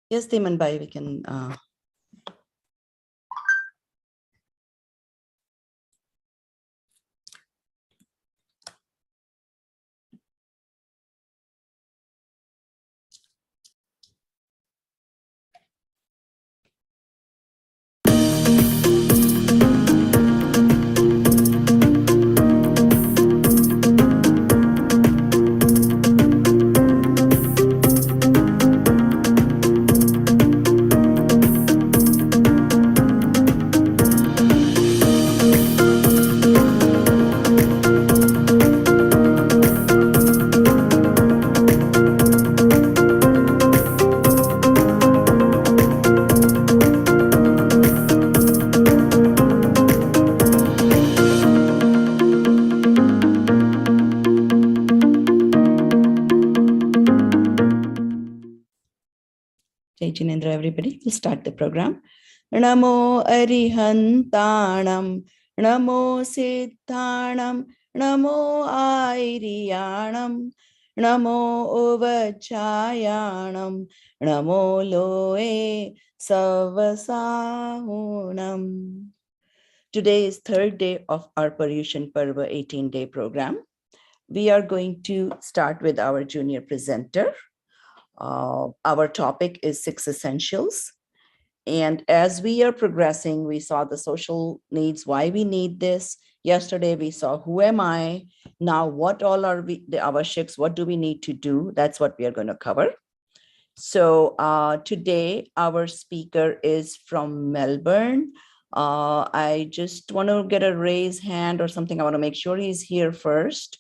Yes, Teman Bhai, we can. Jai Jinendra, everybody. We'll start the program. Namo Arihantanam, Namo Siddhanam, Namo Airiyanam, Namo Uvachayanam, Namo Loe Savasahunam. Today is third day of our Paryushan Parva 18-day program. We are going to start with our junior presenter. Our topic is 6 essentials. And as we are progressing, we saw the social needs, why we need this. Yesterday, we saw who am I? Now, what all are we, the avashiks, what do we need to do? That's what we are going to cover. So today, our speaker is from Melbourne. I just want to get a raise hand or something. I want to make sure he's here first.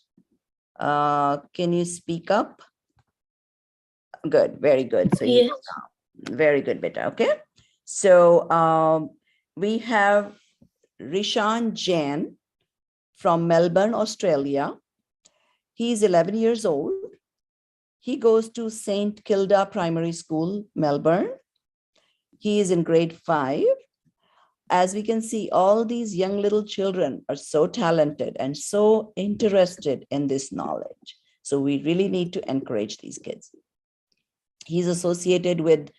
Can you speak up? Good, very good. So yes. Very good, beta. Okay. So we have Rishan Jain from Melbourne, Australia. He's 11 years old. He goes to St. Kilda Primary School, Melbourne. He is in grade 5. As we can see, all these young little children are so talented and so interested in this knowledge. So we really need to encourage these kids. He's associated with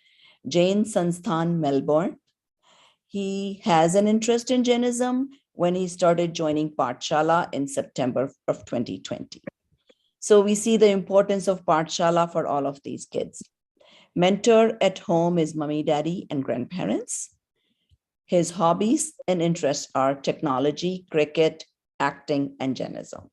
Jain Sansthan, Melbourne. He has an interest in Jainism when he started joining Pathshala in September of 2020. So we see the importance of Pathshala for all of these kids. Mentor at home is mommy, daddy, and grandparents. His hobbies and interests are technology, cricket, acting, and Jainism.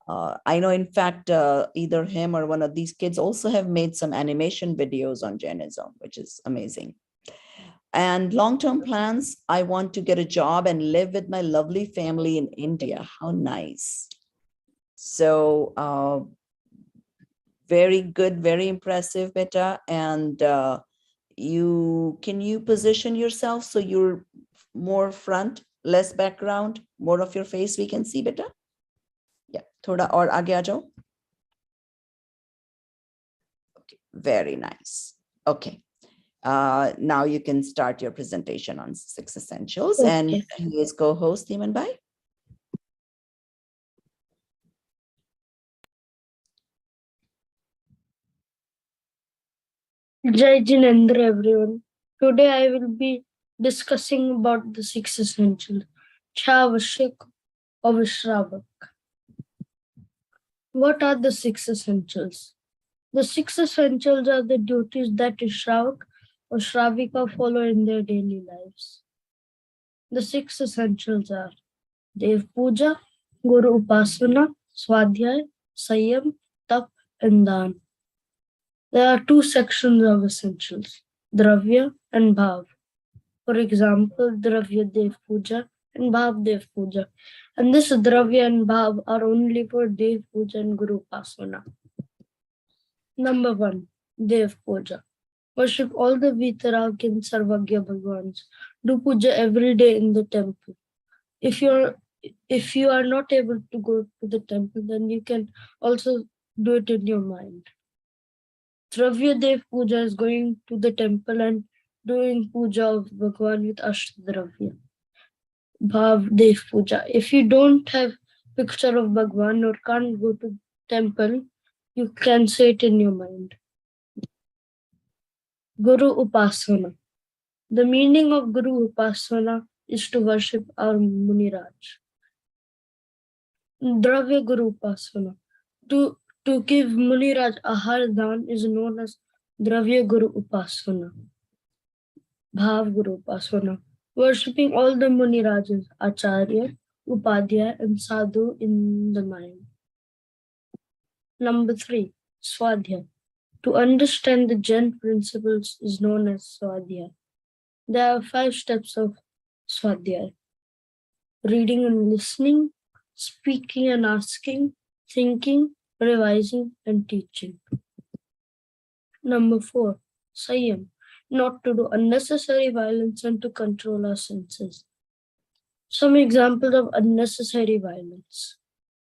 I know, in fact, either him or one of these kids also have made some animation videos on Jainism, which is amazing. And long-term plans, I want to get a job and live with my lovely family in India. How nice. So very good, very impressive, beta. And can you position yourself so you're more front, less background, more of your face we can see, beta? Yeah, thoda aur aage aa jao. Okay, very nice. Okay. Now you can start your presentation on 6 essentials. Okay. And he is co-host, Teman Bhai. Jai Jinendra, everyone. Today I will be discussing about the 6 essentials. Shavak of Shravak. What are the 6 essentials? The 6 essentials are the duties that a Shravak or Shravika follow in their daily lives. The 6 essentials are Dev Puja, Guru Upasana, Swadhyay, Sanyam, Tap, and Dan. There are 2 sections of essentials, Dravya and Bhav. For example, Dravya Dev Puja and Bhav Dev Puja. And this Dravya and Bhav are only for Dev Puja and Guru Upasana. Number 1, Dev Puja. Worship all the Vitarag and Sarvagya Bhagwans. Do puja every day in the temple. If you are not able to go to the temple, then you can also do it in your mind. Dravya Dev Puja is going to the temple and doing puja of Bhagwan with Ashtadravya. Bhav Dev Puja. If you don't have picture of Bhagwan or can't go to temple, you can say it in your mind. Guru Upasana. The meaning of Guru Upasana is to worship our Muniraj. Dravya Guru Upasana. To give Muniraj a Hardan is known as Dravya Guru Upasana. Bhav Guru Upasana. Worshipping all the Munirajas, Acharya, Upadhyaya, and Sadhu in the mind. Number 3, Swadhyaya. To understand the Jain principles is known as Swadhyaya. There are 5 steps of Swadhyaya: reading and listening, speaking and asking, thinking, revising, and teaching. Number 4, Sayam. Not to do unnecessary violence and to control our senses. Some examples of unnecessary violence: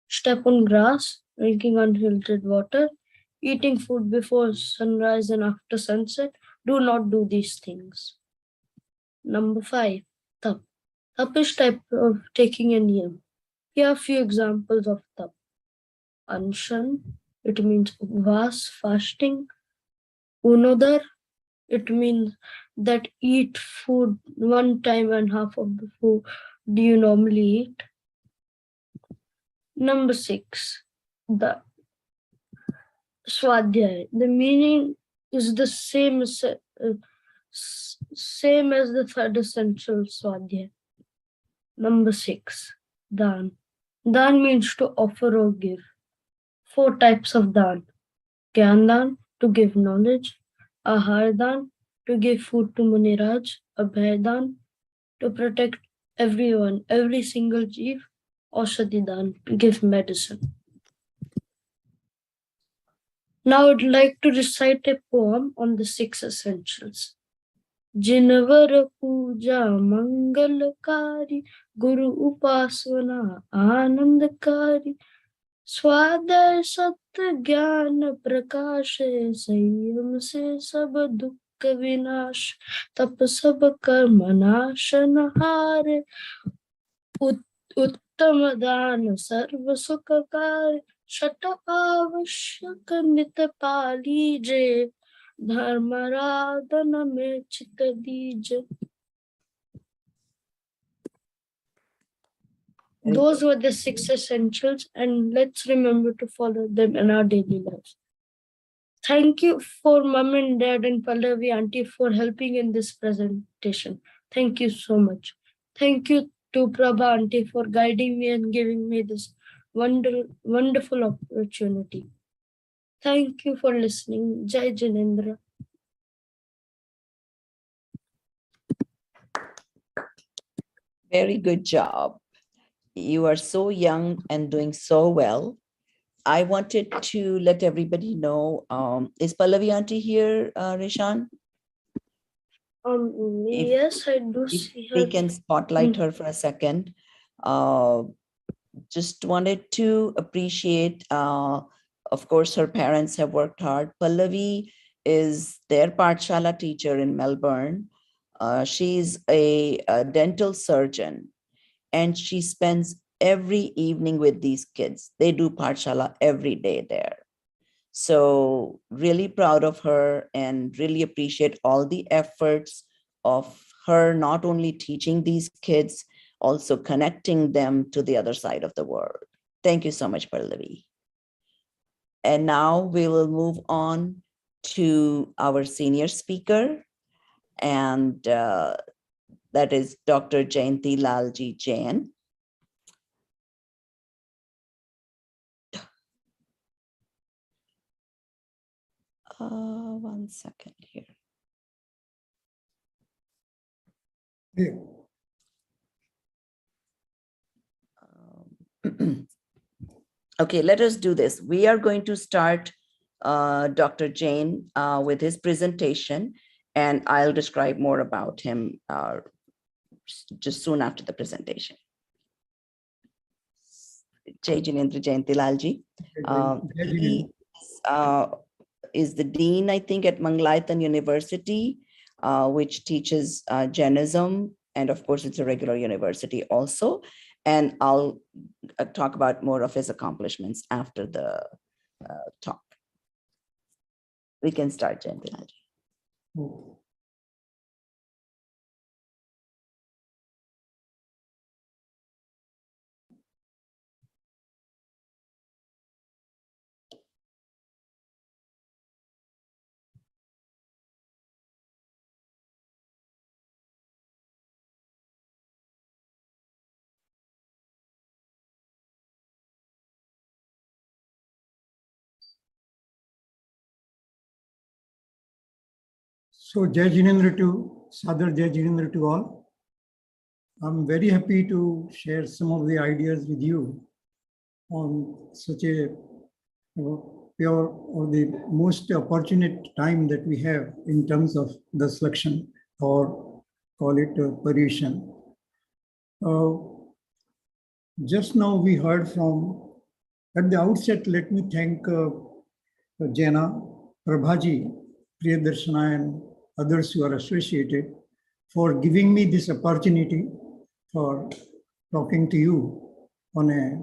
step on grass, drinking unfiltered water, eating food before sunrise and after sunset. Do not do these things. Number 5, tap. Tap is type of taking a niyam. Here are a few examples of tap. Anshan, it means upvas, fasting. Unodar, it means that eat food 1 time and half of the food do you normally eat. Number 6, the Swadhyaya. The meaning is the same as the third essential Swadhyaya. Number 6, Dan. Dan means to offer or give. 4 types of Dan. Gyan Dan, to give knowledge. Ahar Dan, to give food to Muniraj. Abhay Dan, to protect everyone, every single jeev. Aushadhi Dan, to give medicine. Now I'd like to recite a poem on the 6 essentials. Jinvar puja mangalkari, Guru upasana anandkari, स्वादय सत्य ज्ञान प्रकाश, संयम से सब दुख विनाश, तप सब कर्म नाशन हार, उत्तम दान सर्व सुखकार, शत आवश्यक नित पालीजे, धर्मराधन में चित दीजे. Those were the 6 essentials, and let's remember to follow them in our daily lives. Thank you for Mom and Dad and Pallavi Auntie for helping in this presentation. Thank you so much. Thank you to Prabha Auntie for guiding me and giving me this wonderful opportunity. Thank you for listening. Jai Jinendra. Very good job. You are so young and doing so well. I wanted to let everybody know, is Pallavi Auntie here, Rishan? Yes, I do see her. We can spotlight her for a second. Just wanted to appreciate, of course, her parents have worked hard. Pallavi is their Pathshala teacher in Melbourne. She's a dental surgeon, and she spends every evening with these kids. They do Pathshala every day there. So really proud of her and really appreciate all the efforts of her, not only teaching these kids, also connecting them to the other side of the world. Thank you so much, Pallavi. And now we will move on to our senior speaker, and that is Dr. Jayanti Lalji Jain. One second here. Okay, let us do this. We are going to start Dr. Jain with his presentation, and I'll describe more about him just soon after the presentation. Jai Jinendra Jayanti Lalji. He is the dean, I think, at Mangalayatan University, which teaches Jainism, and of course, it's a regular university also. And I'll talk about more of his accomplishments after the talk. We can start, Jayanti Lalji. Okay. So Jai Jinendra to Sadar Jai Jinendra to all. I'm very happy to share some of the ideas with you on such a pure or the most opportunate time that we have in terms of the selection, or call it Paryushan. Just now we heard from, at the outset, let me thank Jana, Prabhaji, Priyadarshana, and others who are associated for giving me this opportunity for talking to you on a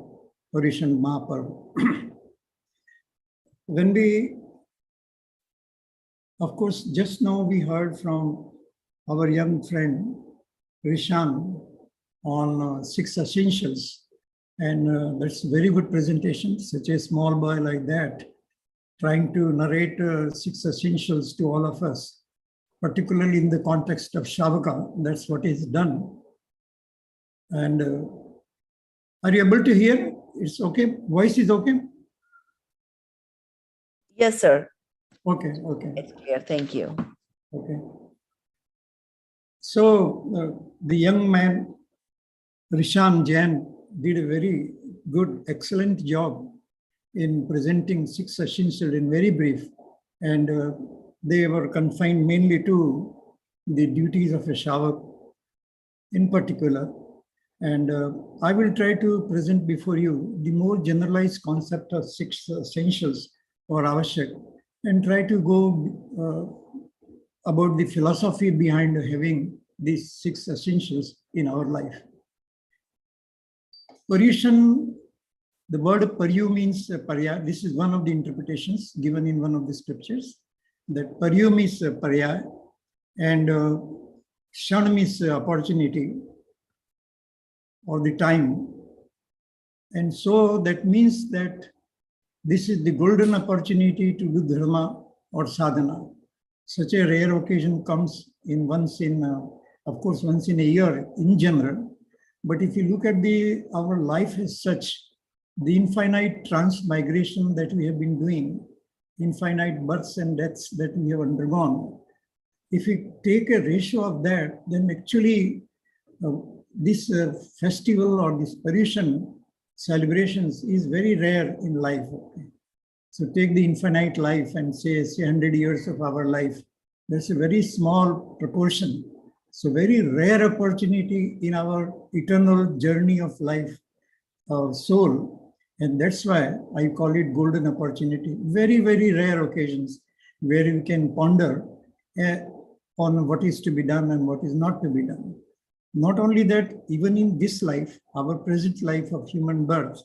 Paryushan Mahaparva. When we, of course, just now we heard from our young friend Rishan on 6 essentials, and that's a very good presentation. Such a small boy like that, trying to narrate 6 essentials to all of us, particularly in the context of Shravaka. That's what is done. And are you able to hear? It's okay? Voice is okay? Yes, sir. Okay, okay. It's clear. Thank you. Okay. So the young man, Rishan Jain, did a very good, excellent job in presenting 6 essentials in very brief. And they were confined mainly to the duties of a shravak in particular. And I will try to present before you the more generalized concept of 6 essentials or avashyak, and try to go about the philosophy behind having these 6 essentials in our life. Paryushan, the word Paryu means Parya. This is one of the interpretations given in one of the scriptures, that Paryu means Parya, and Shan means opportunity or the time. And so that means that this is the golden opportunity to do dharma or sadhana. Such a rare occasion comes in once in, of course, once in a year in general. But if you look at our life as such, the infinite transmigration that we have been doing, infinite births and deaths that we have undergone, if we take a ratio of that, then actually this festival or this Paryushan celebrations is very rare in life. Okay? So take the infinite life and say 100 years of our life. That's a very small proportion. So very rare opportunity in our eternal journey of life, our soul. And that's why I call it golden opportunity. Very, very rare occasions where you can ponder on what is to be done and what is not to be done. Not only that, even in this life, our present life of human birth,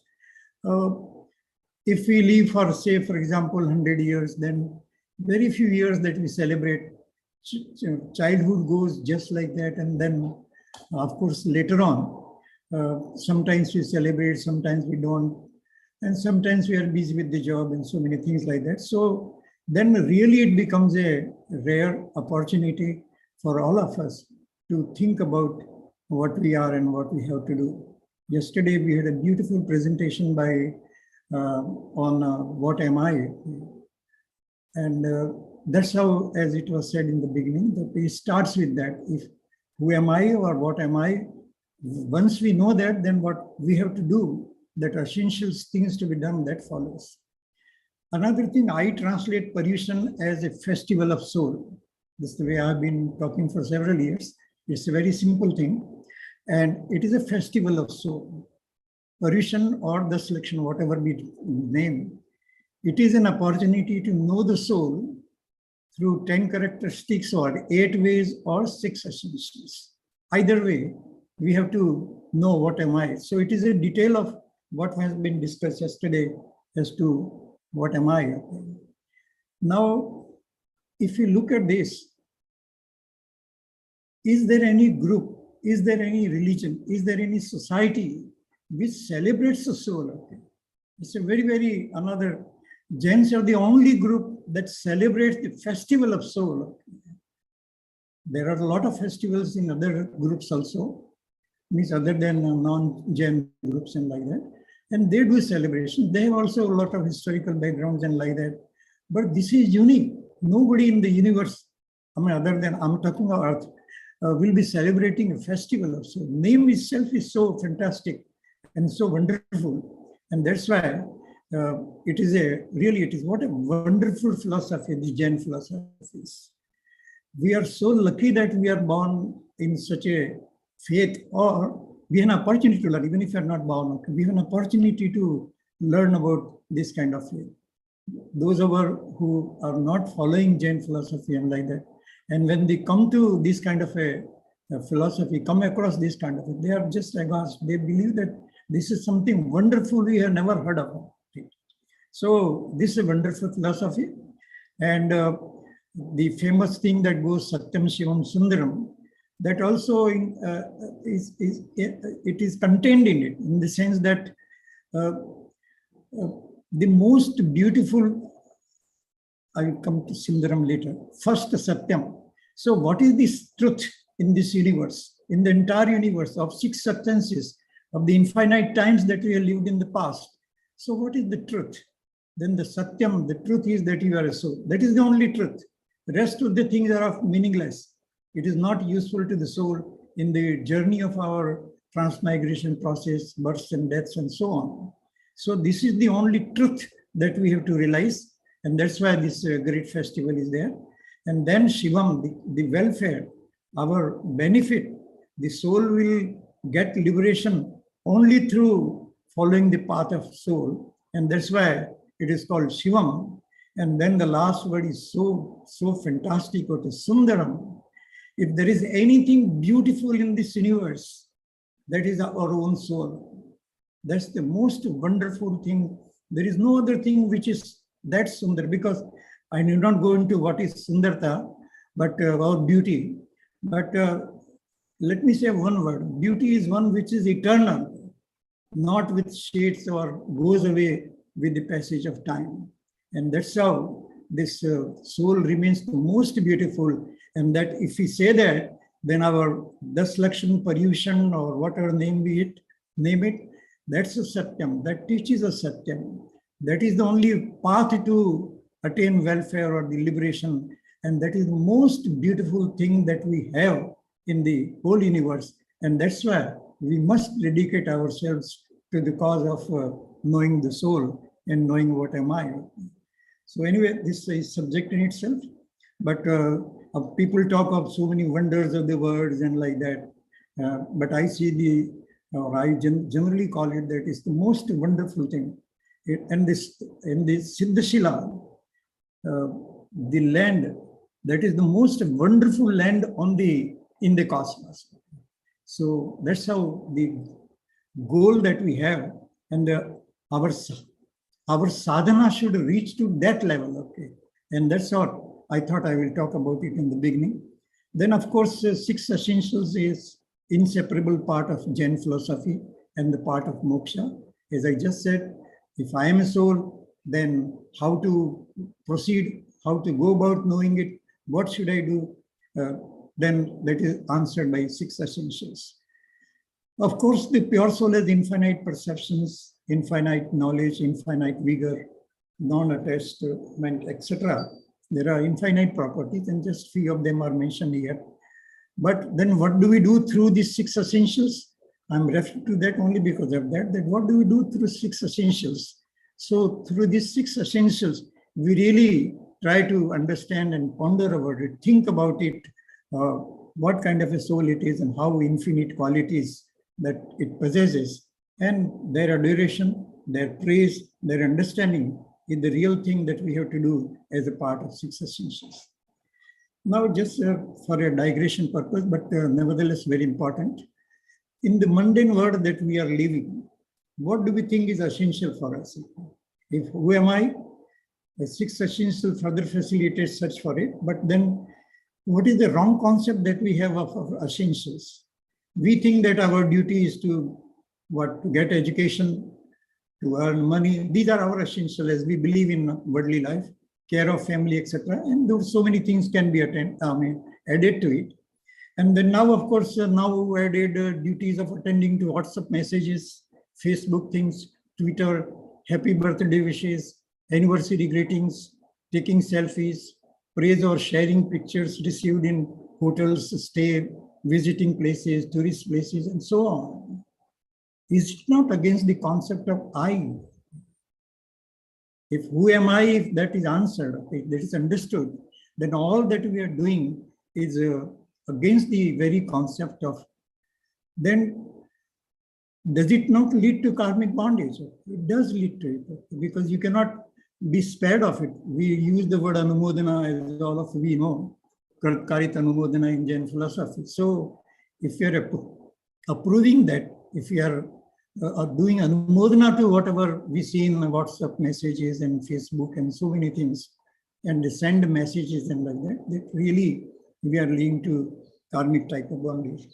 if we live for, say, for example, 100 years, then very few years that we celebrate. Childhood goes just like that. And then, of course, later on, sometimes we celebrate, sometimes we don't. And sometimes we are busy with the job and so many things like that. So then really it becomes a rare opportunity for all of us to think about what we are and what we have to do. Yesterday, we had a beautiful presentation by on what am I? And that's how, as it was said in the beginning, that it starts with that. If who am I or what am I? Once we know that, then what we have to do, that essential things to be done, that follows. Another thing, I translate Paryushan as a festival of soul. This is the way I've been talking for several years. It's a very simple thing. And it is a festival of soul. Paryushan or the selection, whatever be name, it is an opportunity to know the soul through 10 characteristics or 8 ways or 6 essentials. Either way, we have to know what am I. So it is a detail of what has been discussed yesterday as to what am I. Now, if you look at this, is there any group, is there any religion, is there any society which celebrates the soul? Okay. It's a very, very another. Jains are the only group that celebrates the festival of soul. There are a lot of festivals in other groups also, means other than non-Jain groups and like that. And they do celebration. They have also a lot of historical backgrounds and like that. But this is unique. Nobody in the universe, I mean, other than I'm talking about Earth, will be celebrating a festival of soul. Name itself is so fantastic and so wonderful. And that's why it is what a wonderful philosophy the Jain philosophy is. We are so lucky that we are born in such a faith, or we have an opportunity to learn, even if you are not born, we have an opportunity to learn about this kind of faith. Those of us who are not following Jain philosophy and like that, and when they come to this kind of a philosophy, come across this kind of it, they are just aghast. They believe that this is something wonderful we have never heard of. So this is a wonderful philosophy. And the famous thing that goes Satyam Shivam Sundaram, that also it is contained in it, in the sense that the most beautiful, I will come to Sundaram later, first Satyam. So what is this truth in this universe, in the entire universe of 6 substances, of the infinite times that we have lived in the past? So what is the truth? Then the Satyam, the truth is that you are a soul. That is the only truth. The rest of the things are of meaningless. It is not useful to the soul in the journey of our transmigration process, births and deaths and so on. So this is the only truth that we have to realize. And that's why this great festival is there. And then Shivam, the welfare, our benefit, the soul will get liberation only through following the path of soul. And that's why it is called Shivam. And then the last word is so fantastic, what is Sundaram. If there is anything beautiful in this universe, that is our own soul. That's the most wonderful thing. There is no other thing which is that Sundar, because I need not go into what is Sundarta, but about beauty. But let me say one word. Beauty is one which is eternal, not with shades or goes away with the passage of time. And that's how this soul remains the most beautiful. And that if we say that, then our Das Lakshan Paryushan, or whatever name it, that's a Satyam. That teaches us Satyam. That is the only path to attain welfare or the liberation. And that is the most beautiful thing that we have in the whole universe. And that's why we must dedicate ourselves to the cause of knowing the soul and knowing what am I. So anyway, this is subject in itself. But people talk of so many wonders of the words and like that. But I see I generally call it that is the most wonderful thing. And this in the Siddhashila, the land, that is the most wonderful land in the cosmos. So that's how the goal that we have, and our sadhana should reach to that level. Okay, and that's what I thought I will talk about it in the beginning. Then, of course, 6 essentials is inseparable part of Jain philosophy and the part of moksha. As I just said, if I am a soul, then how to proceed, how to go about knowing it, what should I do? Then that is answered by 6 essentials. Of course, the pure soul has infinite perceptions, infinite knowledge, infinite vigor, non-attachment, etc. There are infinite properties, and just few of them are mentioned here. But then what do we do through these 6 essentials? I'm referring to that only because of that what do we do through 6 essentials? So through these 6 essentials, we really try to understand and ponder about it, think about it, what kind of a soul it is and how infinite qualities that it possesses, and their adoration, their praise, their understanding is the real thing that we have to do as a part of 6 essentials. Now, just for a digression purpose, but nevertheless very important, in the mundane world that we are living, what do we think is essential for us? Who am I? The 6 essentials further facilitate search for it, but then what is the wrong concept that we have of essentials? We think that our duty is to to get education, to earn money. These are our essentials as we believe in worldly life, care of family, etc. And so many things can be added to it. And then now, of course, now added duties of attending to WhatsApp messages, Facebook things, Twitter, happy birthday wishes, anniversary greetings, taking selfies, praise or sharing pictures received in hotels, stay, visiting places, tourist places, and so on. Is it not against the concept of I? If who am I, if that is answered, okay, that is understood, then all that we are doing is against the very concept of, then does it not lead to karmic bondage? It does lead to it, because you cannot be spared of it. We use the word anumodana, as all of we know, karit anumodana in Jain philosophy. So if you are approving that, if you are doing anumodana to whatever we see in WhatsApp messages and Facebook and so many things, and send messages and like that, that really we are leading to karmic type of bondage.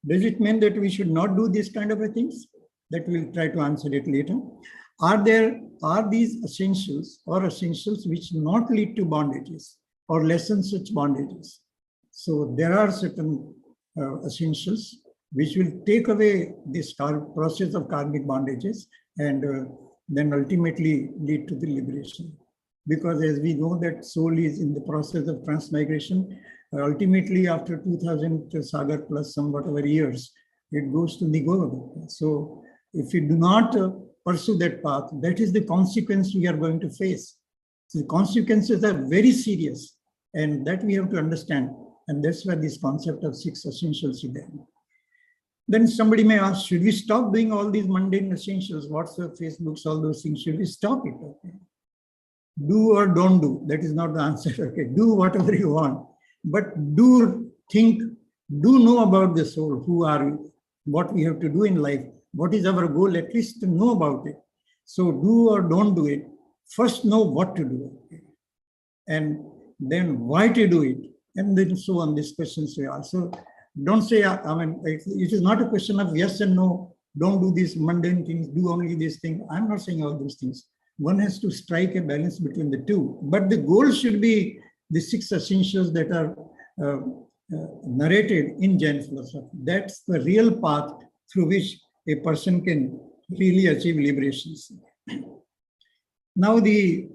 Does it mean that we should not do this kind of things? That we'll try to answer it later. Are these essentials or essentials which not lead to bondages or lessen such bondages? So there are certain essentials which will take away this process of karmic bondages and then ultimately lead to the liberation. Because as we know that soul is in the process of transmigration, ultimately after 2000 sagar plus some whatever years, it goes to Nigoda. So if we do not pursue that path, that is the consequence we are going to face. So the consequences are very serious, and that we have to understand. And that's why this concept of 6 essentials is there. Then somebody may ask, should we stop doing all these mundane essentials, WhatsApp, Facebooks, all those things? Should we stop it? Okay. Do or don't do, that is not the answer. Okay, do whatever you want, but do think, do know about the soul. Who are you? What we have to do in life? What is our goal? At least to know about it. So do or don't do it. First know what to do, okay, and then why to do it, and then so on. These questions we ask. So don't say, it is not a question of yes and no. Don't do these mundane things. Do only this thing. I'm not saying all those things. One has to strike a balance between the two. But the goal should be the 6 essentials that are narrated in Jain philosophy. That's the real path through which a person can really achieve liberations. Now the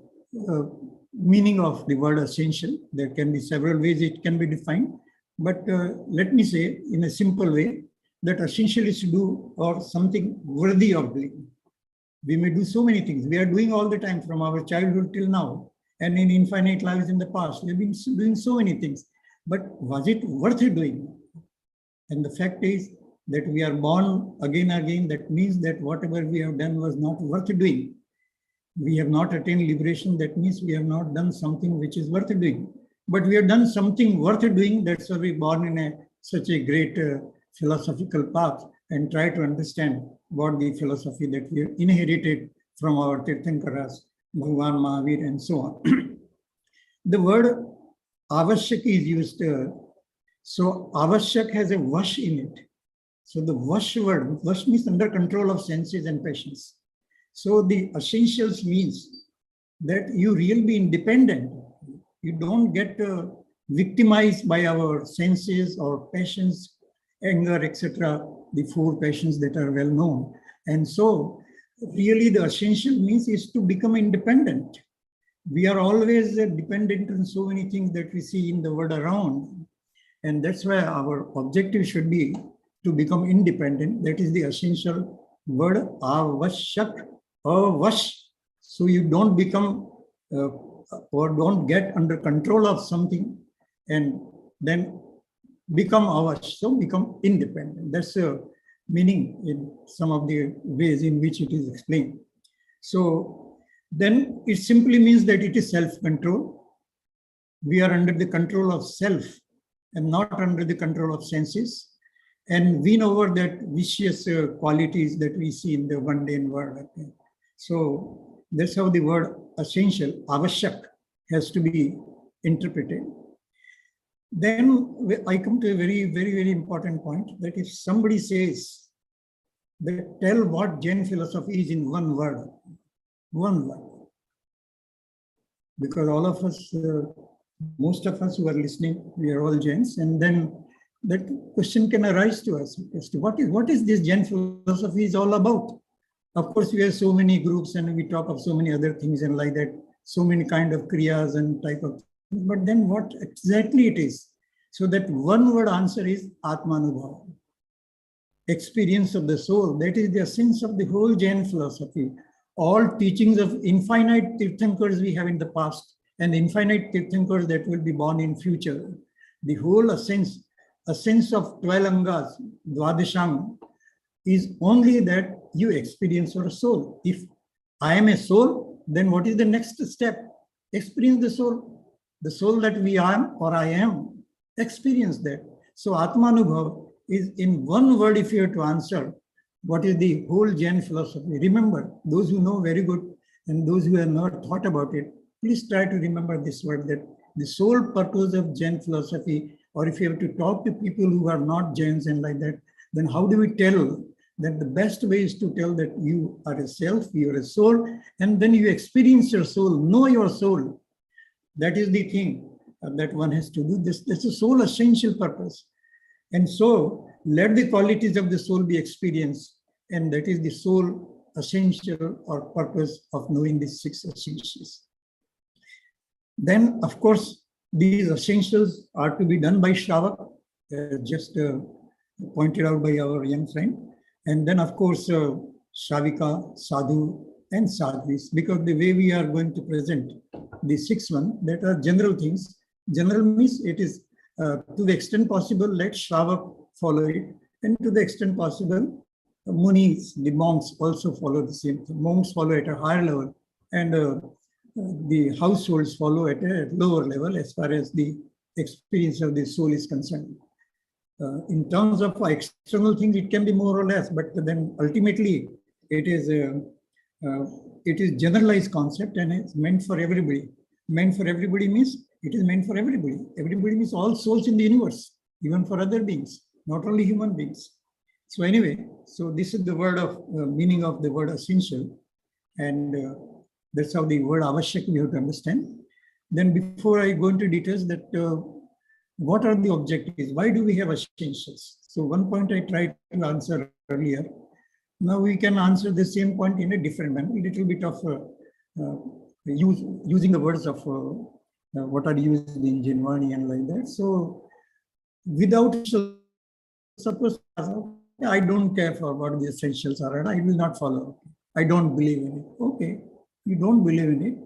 meaning of the word essential, there can be several ways it can be defined. But let me say in a simple way that essential is to do or something worthy of doing. We may do so many things. We are doing all the time from our childhood till now, and in infinite lives in the past. We've been doing so many things. But was it worth doing? And the fact is that we are born again and again. That means that whatever we have done was not worth doing. We have not attained liberation. That means we have not done something which is worth doing. But we have done something worth doing. That's why we are born in such a great philosophical path and try to understand what the philosophy that we inherited from our Tirthankaras, Bhagavan, Mahavir, and so on. The word avashyak is used. So avashyak has a vash in it. So the vash word, vash means under control of senses and passions. So the essentials means that you really be independent. You don't get victimized by our senses or passions, anger, etc., the 4 passions that are well known. And so really the essential means is to become independent. We are always dependent on so many things that we see in the world around. And that's why our objective should be to become independent. That is the essential word, avashyak, avash. So you don't become or don't get under control of something and then become avash, so become independent. That's a meaning in some of the ways in which it is explained. So then it simply means that it is self-control. We are under the control of self and not under the control of senses, and win over that vicious qualities that we see in the mundane world. Okay. So that's how the word essential, avashyak, has to be interpreted. Then I come to a very, very, very important point, that if somebody says that tell what Jain philosophy is in one word, because all of us, most of us who are listening, we are all Jains, and then that question can arise to us as to what is this Jain philosophy is all about. Of course, we have so many groups and we talk of so many other things and like that, so many kind of kriyas and type of things, but then what exactly it is? So that one word answer is Atmanubhava, experience of the soul. That is the essence of the whole Jain philosophy. All teachings of infinite Tirthankars we have in the past and infinite Tirthankars that will be born in future. The whole essence of 12 Angas, Dwadashang, is only that you experience your soul. If I am a soul, then what is the next step? Experience the soul. The soul that we are or I am, experience that. So Atmanubhav is in one word if you have to answer what is the whole Jain philosophy. Remember, those who know very good and those who have not thought about it, please try to remember this word, that the sole purpose of Jain philosophy, or if you have to talk to people who are not Jains and like that, then how do we tell that? The best way is to tell that you are a self, you are a soul, and then you experience your soul, know your soul. That is the thing that one has to do. This is the sole essential purpose. And so let the qualities of the soul be experienced. And that is the sole essential or purpose of knowing these 6 essentials. Then, of course, these essentials are to be done by shravak, just pointed out by our young friend. And then, of course, shravika, sadhu, and sadhvis, because the way we are going to present the 6th one, that are general things. General means it is to the extent possible, let shravak follow it, and to the extent possible, munis, the monks also follow the same thing. Monks follow at a higher level, and the households follow at a lower level as far as the experience of the soul is concerned. In terms of external things, it can be more or less, but then ultimately it is generalized concept and it's meant for everybody. Meant for everybody means it is meant for everybody. Everybody means all souls in the universe, even for other beings, not only human beings. So anyway, so this is the word of meaning of the word essential, and that's how the word avashyak we have to understand. Then before I go into details, that what are the objectives? Why do we have essentials? So one point I tried to answer earlier. Now we can answer the same point in a different manner, a little bit of using the words of what are used in Jinwani and like that. So without, suppose I don't care for what the essentials are and I will not follow. I don't believe in it. Okay, you don't believe in it.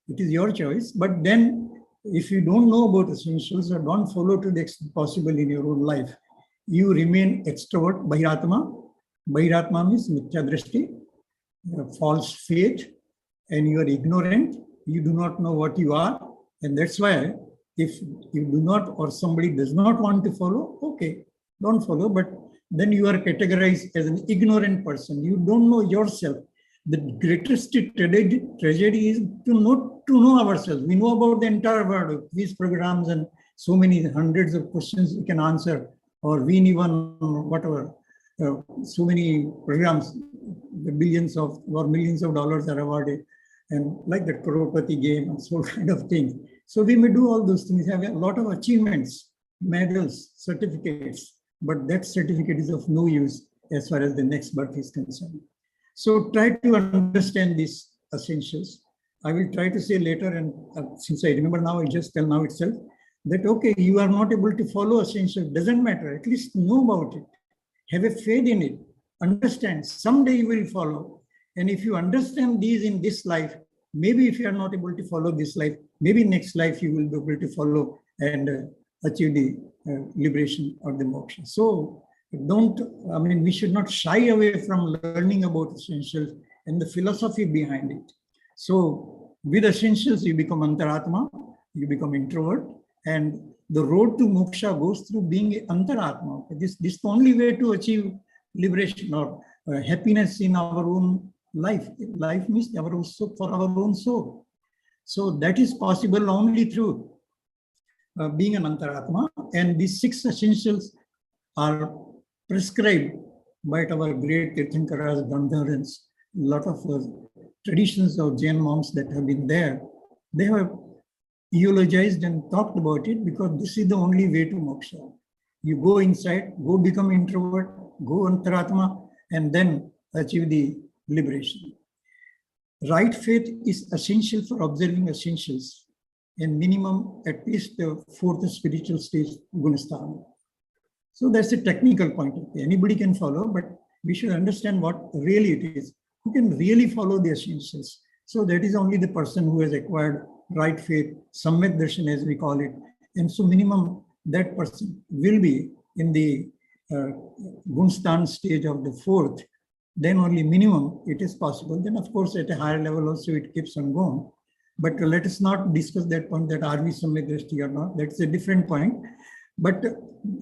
It is your choice. But then if you don't know about essentials or don't follow to the extent possible in your own life, you remain extrovert, Bhairatma. Bhairatma means Mithya Drishti, false faith, and you are ignorant. You do not know what you are. And that's why if you do not, or somebody does not want to follow, okay, don't follow. But then you are categorized as an ignorant person. You don't know yourself. The greatest tragedy is to know ourselves. We know about the entire world, quiz programs and so many hundreds of questions we can answer, or win even whatever. So many programs, the billions of or millions of dollars are awarded, and like the Crorepati game and so kind of thing. So we may do all those things, have a lot of achievements, medals, certificates, but that certificate is of no use as far as the next birth is concerned. So try to understand these essentials. I will try to say later, and since I remember now, I just tell now itself that, okay, you are not able to follow essentials, doesn't matter, at least know about it. Have a faith in it, understand, someday you will follow. And if you understand these in this life, maybe if you are not able to follow this life, maybe next life you will be able to follow and achieve the liberation or the moksha. So we should not shy away from learning about essentials and the philosophy behind it. So with essentials, you become antaratma, you become introvert, and the road to moksha goes through being antaratma. This is the only way to achieve liberation or happiness in our own life. Life means for our own soul. So that is possible only through being an Antaratma. And these 6 essentials are prescribed by our great Tirthankaras, Gandharans, a lot of traditions of Jain monks that have been there. They have eulogized and talked about it because this is the only way to moksha. You go inside, go become introvert, go Antaratma, and then achieve the liberation. Right faith is essential for observing essentials, and minimum at least the 4th spiritual stage, Gunasthana. So that's a technical point. Anybody can follow, but we should understand what really it is. Who can really follow the essentials? So that is only the person who has acquired right faith, Samyak Darshan as we call it. And so minimum that person will be in the Gunstan stage of the 4th. Then only minimum it is possible. Then of course at a higher level also it keeps on going. But let us not discuss that point, that are we Samyak Drishti or not. That's a different point. But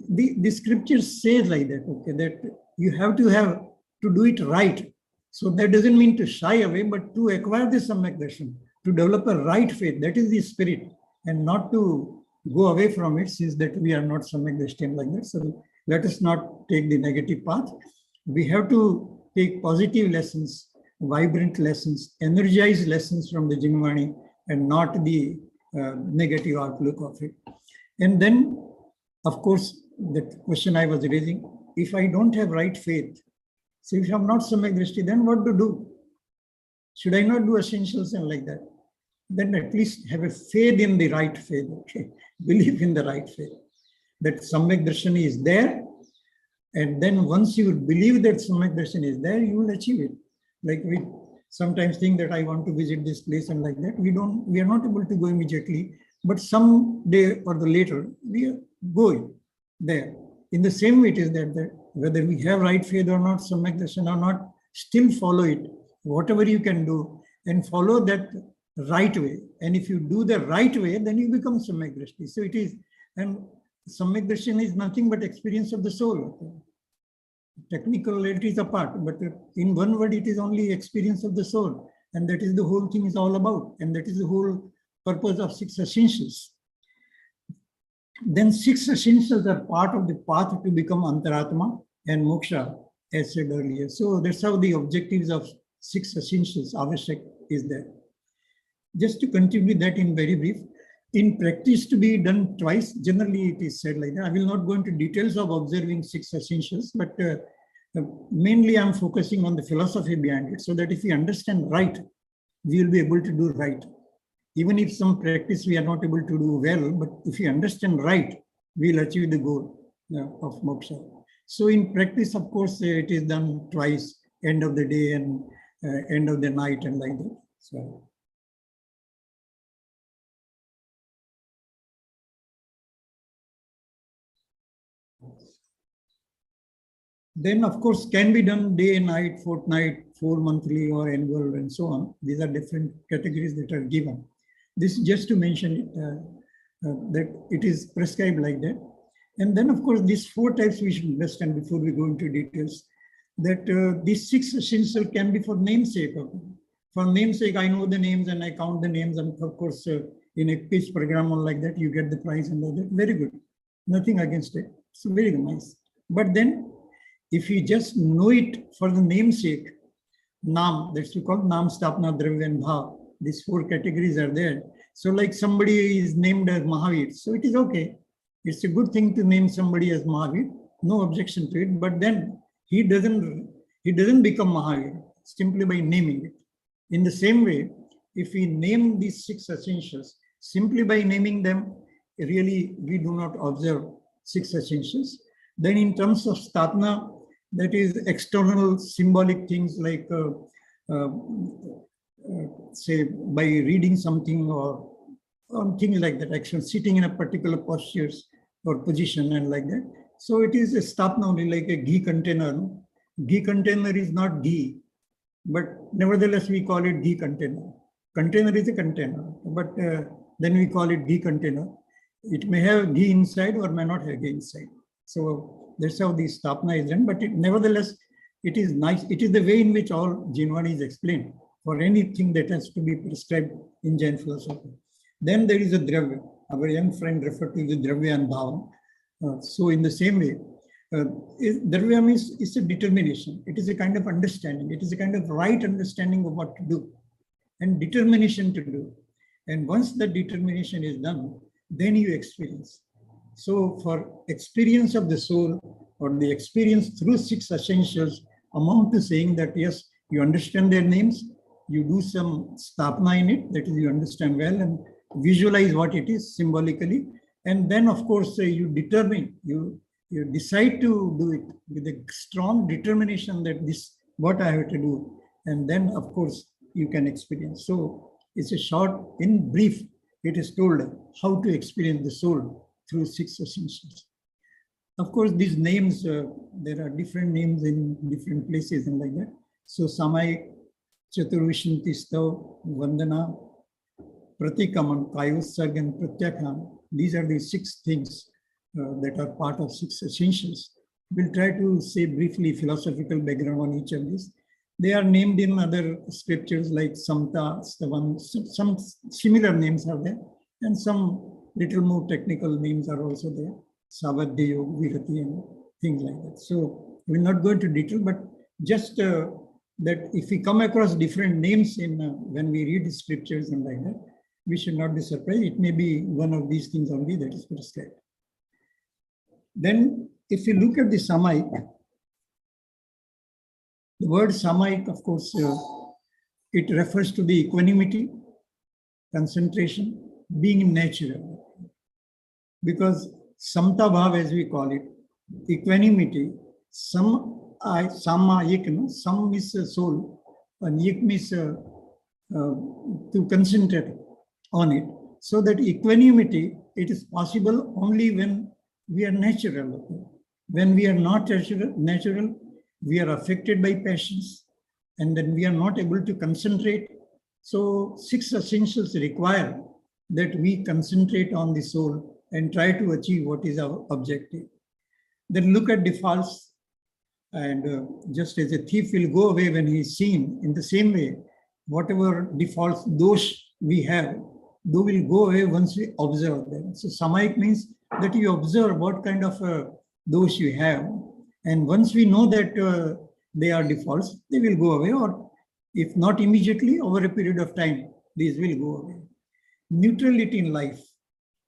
the scriptures say like that, okay, that you have to do it right. So that doesn't mean to shy away, but to acquire the Samyak Darshan, to develop a right faith, that is the spirit, and not to go away from it, since that we are not Samyak Drishti like that. So let us not take the negative path. We have to take positive lessons, vibrant lessons, energized lessons from the Jinvani, and not the negative outlook of it. And then, of course, the question I was raising, if I don't have right faith, so if I'm not Samyak Drishti, then what to do? Should I not do essentials and like that? Then at least have a faith in the right faith, okay? Believe in the right faith, that Samyak Darshan is there. And then once you believe that Samyak Darshan is there, you will achieve it. Like we sometimes think that I want to visit this place and like that. We are not able to go immediately, but some day or the later, we are going there. In the same way it is that whether we have right faith or not, Samyak Darshan or not, still follow it, whatever you can do, and follow that right way. And if you do the right way, then you become Samyak Drishti. So it is, and Samyak Darshan is nothing but experience of the soul. Technical it is apart, but in one word, it is only experience of the soul. And that is the whole thing is all about. And that is the whole purpose of 6 essentials. Then 6 essentials are part of the path to become Antaratma and Moksha, as said earlier. So that's how the objectives of 6 essentials, Avashak, is there. Just to continue that in very brief, in practice to be done twice, generally it is said like that. I will not go into details of observing 6 essentials, but mainly I'm focusing on the philosophy behind it, so that if we understand right, we will be able to do right. Even if some practice we are not able to do well, but if we understand right, we will achieve the goal of moksha. So in practice, of course, it is done twice, end of the day and end of the night and like that. So. Then, of course, can be done day and night, fortnight, 4 monthly or annual and so on. These are different categories that are given. This is just to mention it, that it is prescribed like that. And then, of course, these 4 types we should understand before we go into details, that these 6 essentials can be for namesake. For namesake, I know the names and I count the names. And of course, in a pitch program or like that, you get the prize and all that. Very good. Nothing against it. It's very nice. But then, if you just know it for the namesake, Nam, that's called Nam, Stapna, Dravya, and Bhav. These 4 categories are there. So like somebody is named as Mahavir. So it is okay. It's a good thing to name somebody as Mahavir. No objection to it. But then he doesn't become Mahavir simply by naming it. In the same way, if we name these 6 essentials, simply by naming them, really we do not observe 6 essentials. Then in terms of Stapna, that is external symbolic things like, say, by reading something or things like that, actually sitting in a particular postures or position and like that. So it is a stapna only, like a ghee container. Ghee container is not ghee, but nevertheless we call it ghee container. Container is a container, but then we call it ghee container. It may have ghee inside or may not have ghee inside. So that's how the stapna is done, but nevertheless, it is nice. It is the way in which all Jinvani is explained for anything that has to be prescribed in Jain philosophy. Then there is a dravya. Our young friend referred to the Dravya and Bhava. So in the same way, Dravya means it's a determination. It is a kind of understanding. It is a kind of right understanding of what to do and determination to do. And once the determination is done, then you experience. So for experience of the soul or the experience through six essentials amount to saying that, yes, you understand their names, you do some sthapana in it, that is, you understand well and visualize what it is symbolically. And then, of course, you determine, you decide to do it with a strong determination that this, what I have to do. And then, of course, you can experience. So it's a short, in brief, it is told how to experience the soul through six essentials. Of course, these names, there are different names in different places and like that. So Samay, Chaturvishinti Stav, Vandana, Pratikaman, Kayosarg and Pratyakhan. These are the six things that are part of six essentials. We'll try to say briefly philosophical background on each of these. They are named in other scriptures like Samta, Stavan, some similar names are there, and some little more technical names are also there. Savadya, Virati, and things like that. So we'll not go into detail, but just that if we come across different names in when we read the scriptures and like that, we should not be surprised. It may be one of these things only that is prescribed. Then, if you look at the Samaik, the word Samaik, of course, it refers to the equanimity, concentration, being in nature. Because Samta Bhav, as we call it, equanimity, Sama Yik, no? Sam means soul, and Yik means to concentrate on it. So that equanimity, it is possible only when we are natural. Okay? When we are not natural, we are affected by passions, and then we are not able to concentrate. So six essentials require that we concentrate on the soul and try to achieve what is our objective. Then look at defaults, and just as a thief will go away when he is seen, in the same way, whatever defaults, dosh we have, they will go away once we observe them. So Samaik means that you observe what kind of dosh you have, and once we know that they are defaults, they will go away, or if not immediately, over a period of time, these will go away. Neutrality in life,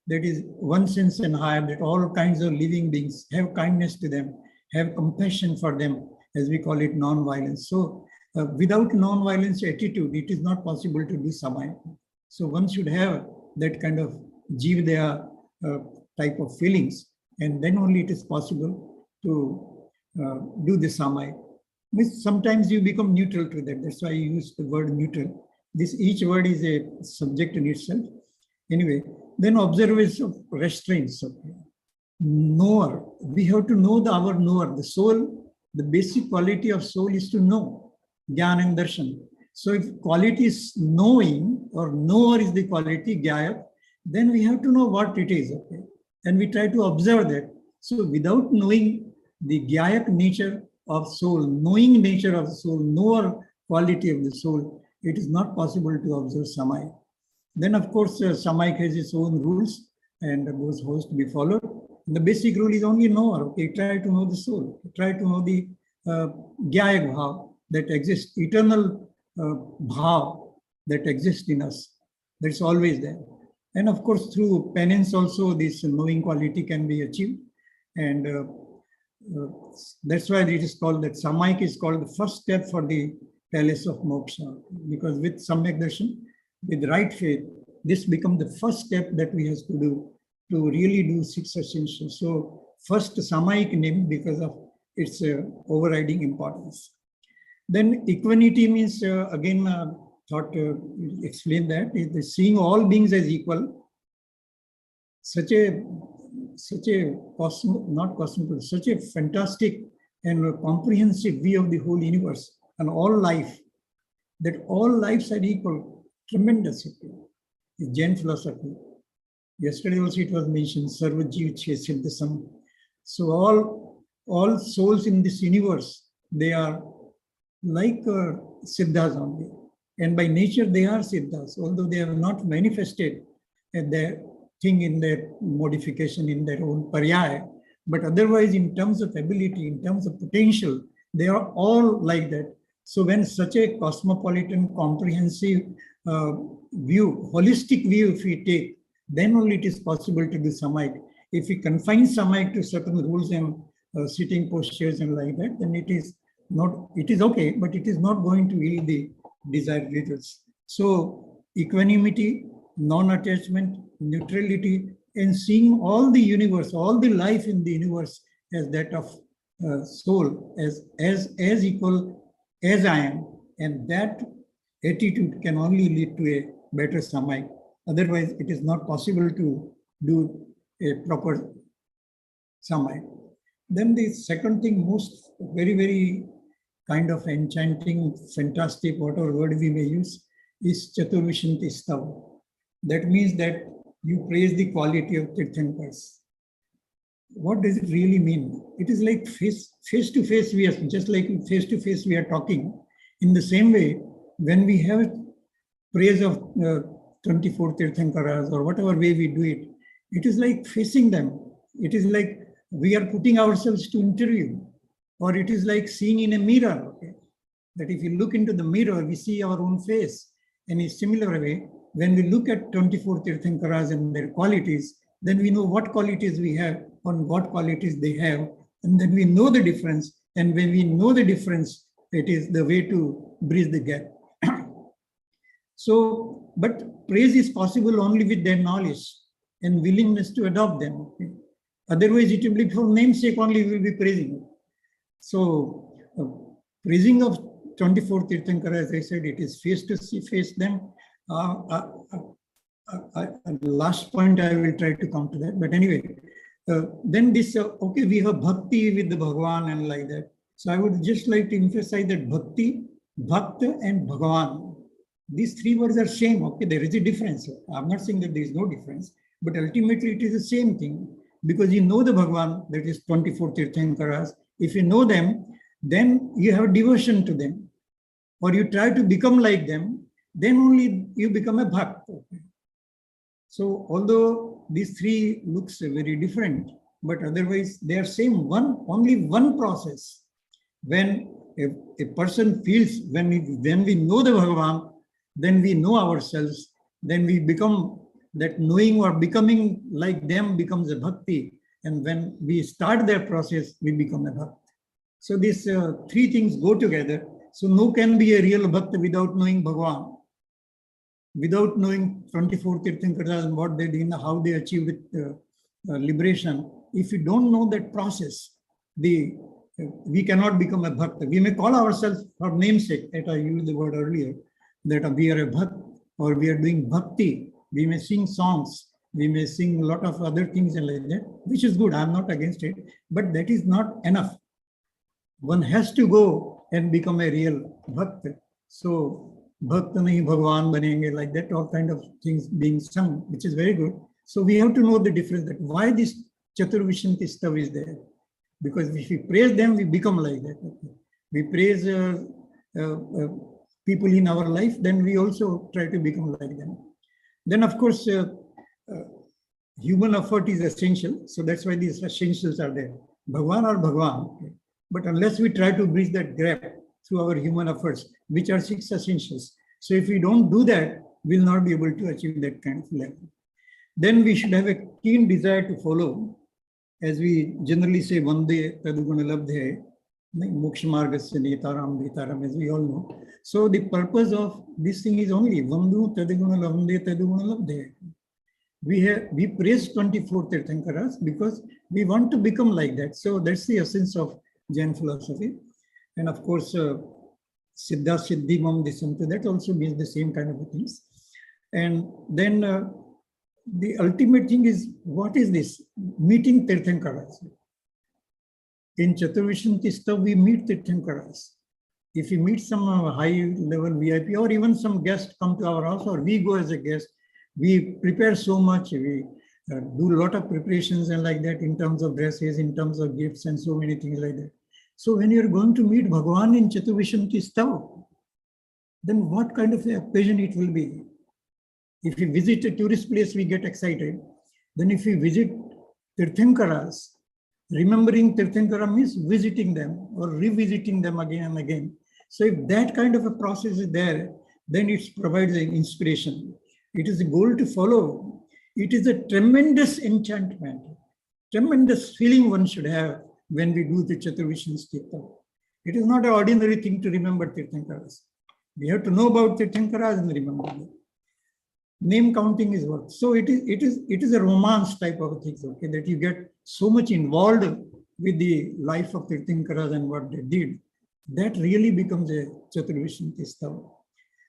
that is one sense and higher, that all kinds of living beings have kindness to them, have compassion for them, as we call it, non-violence. So without non-violence attitude, it is not possible to do Samaya. So one should have that kind of jivdaya type of feelings, and then only it is possible to do the Samaya. Sometimes you become neutral to that. That's why I use the word neutral. Each word is a subject in itself. Anyway, then observance of restraints. Okay. Knower. We have to know our knower. The soul, the basic quality of soul is to know. Gyan and darshan. So if quality is knowing, or knower is the quality, gyaya, then we have to know what it is. Okay. And we try to observe that. So without knowing the gyayak nature of soul, knowing nature of the soul, knower quality of the soul, it is not possible to observe Samaya. Then, of course, Samaya has its own rules, and those has to be followed. The basic rule is only knower. Okay, try to know the soul. Try to know the Gyayak Bhav that exists, eternal Bhav that exists in us. That's always there. And of course, through penance also, this knowing quality can be achieved. And that's why it is called, that Samayik is called the first step for the palace of moksha. Because with Samyak Darshan, with right faith, this becomes the first step that we have to do to really do six essentials. So first Samayik name because of its overriding importance. Then equanimity means, again, explain that, is seeing all beings as equal. Such a such a fantastic and comprehensive view of the whole universe and all life, that all lives are equal. Tremendous. The Jain philosophy. Yesterday also it was mentioned, Sarvajiv Siddhasam. So all souls in this universe, they are like Siddhas only. And by nature they are Siddhas, although they have not manifested thing in their modification, in their own paryaya. But otherwise, in terms of ability, in terms of potential, they are all like that. So when such a cosmopolitan, comprehensive view, holistic view, if we take, then only it is possible to do samayik. If we confine samayik to certain rules and sitting postures and like that, then it is not, it is okay, but it is not going to yield the desired results. So equanimity, non-attachment, neutrality, and seeing all the universe, all the life in the universe as that of soul, as equal as I am, and that attitude can only lead to a better samayik. Otherwise, it is not possible to do a proper samayik. Then the second thing, most very kind of enchanting, fantastic, whatever word we may use, is Chaturvishanti Stava. That means that you praise the quality of Tirthankars. What does it really mean? It is like face to face, we are just like face to face we are talking. In the same way, when we have praise of 24 Tirthankaras or whatever way we do it, it is like facing them. It is like we are putting ourselves to interview, or it is like seeing in a mirror. Okay? That if you look into the mirror, we see our own face. And in a similar way, when we look at 24 Tirthankaras and their qualities, then we know what qualities we have and what qualities they have. And then we know the difference. And when we know the difference, it is the way to bridge the gap. So, but praise is possible only with their knowledge and willingness to adopt them. Okay? Otherwise, it will be for namesake only we will be praising. So, praising of 24 Tirthankara, as I said, it is face to face them. Last point, I will try to come to that. But anyway, then this, okay, we have bhakti with the Bhagavan and like that. So I would just like to emphasize that bhakti, bhakta and Bhagavan, these three words are same. Okay, there is a difference. I'm not saying that there is no difference, but ultimately it is the same thing. Because you know the Bhagavan, that is 24 Tirthankaras. If you know them, then you have devotion to them, or you try to become like them, then only you become a bhakt. Okay. So although these three looks very different, but otherwise they are same, only one process. When a person feels, when we know the Bhagavan, then we know ourselves, then we become that knowing or becoming like them becomes a bhakti. And when we start that process, we become a bhakt. So these three things go together. So no can be a real bhakt without knowing Bhagavan, without knowing 24 Tirthankaras and what they did, how they achieved liberation. If you don't know that process, we cannot become a bhakt. We may call ourselves for namesake, that I used the word earlier, that we are a bhakt or we are doing bhakti. We may sing songs, we may sing a lot of other things and like that, which is good. I'm not against it, but that is not enough. One has to go and become a real bhakt. So, bhakt nahi Bhagavan banenge, like that, all kind of things being sung, which is very good. So we have to know the difference, that why this Chaturvishanti stuff is there. Because if we praise them, we become like that. We praise people in our life, then we also try to become like them. Then, of course, human effort is essential. So that's why these essentials are there. Bhagavan or Bhagavan. Okay. But unless we try to bridge that gap through our human efforts, which are 6 essentials. So if we don't do that, we'll not be able to achieve that kind of level. Then we should have a keen desire to follow. As we generally say, Vande Taduguna Labdhe, Moksha Margasya Netaram Vitaram, as we all know. So the purpose of this thing is only Vandu Taduguna Lavde Taduguna Labdhe. We praise 24 Tirthankaras because we want to become like that. So that's the essence of Jain philosophy. And of course, Siddha Siddhi Mam Disanta, that also means the same kind of things. And then the ultimate thing is, what is this? Meeting Tirthankaras. In Chaturvishanti stuff, we meet Tirthankaras. If we meet some high-level VIP or even some guest come to our house, or we go as a guest, we prepare so much. We do a lot of preparations and like that in terms of dresses, in terms of gifts and so many things like that. So when you're going to meet Bhagavan in Chaturvishanti stuff, then what kind of occasion it will be? If we visit a tourist place, we get excited. Then if we visit Tirthankaras, remembering Tirthankara means visiting them or revisiting them again and again. So if that kind of a process is there, then it provides an inspiration. It is a goal to follow. It is a tremendous enchantment, tremendous feeling one should have when we do the Chaturvishan Tirtha. It is not an ordinary thing to remember Tirthankaras. We have to know about Tirthankaras and remember them. Name counting is what. So it is a romance type of thing, okay, that you get so much involved with the life of Tirthankaras and what they did. That really becomes a Chaturvishan Tirtha.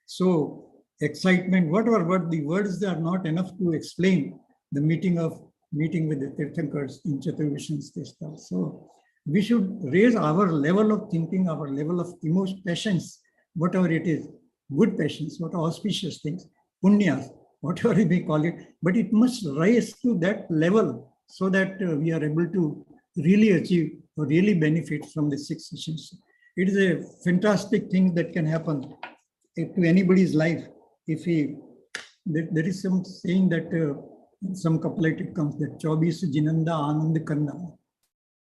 So excitement, whatever, but the words are not enough to explain the meeting with the Tirthankars in Chaturvishan Tirtha. So we should raise our level of thinking, our level of emotion, passions, whatever it is, good passions, what auspicious things, punyas, whatever we call it, but it must rise to that level so that we are able to really achieve or really benefit from the 6 sessions. It is a fantastic thing that can happen to anybody's life. If there is some saying that some couplet it comes that 24 Jinanda Anand Kanna.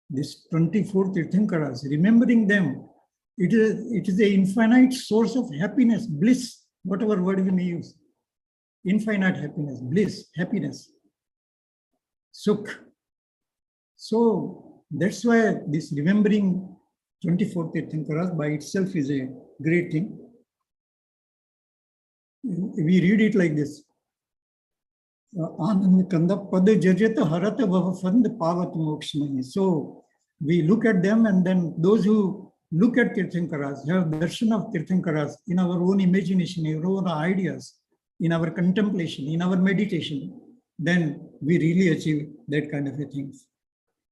This 24 Tirthankaras, remembering them, it is an infinite source of happiness, bliss, whatever word we may use. Infinite happiness, bliss, happiness, sukh. So that's why this remembering 24 Tirthankaras by itself is a great thing. We read it like this. Anand Kanda Pada Jarjata Harata Vavafand Pavat Mokshmani. So we look at them, and then those who look at Tirthankaras have darshan of Tirthankaras in our own imagination, in our own ideas, in our contemplation, in our meditation, then we really achieve that kind of a thing.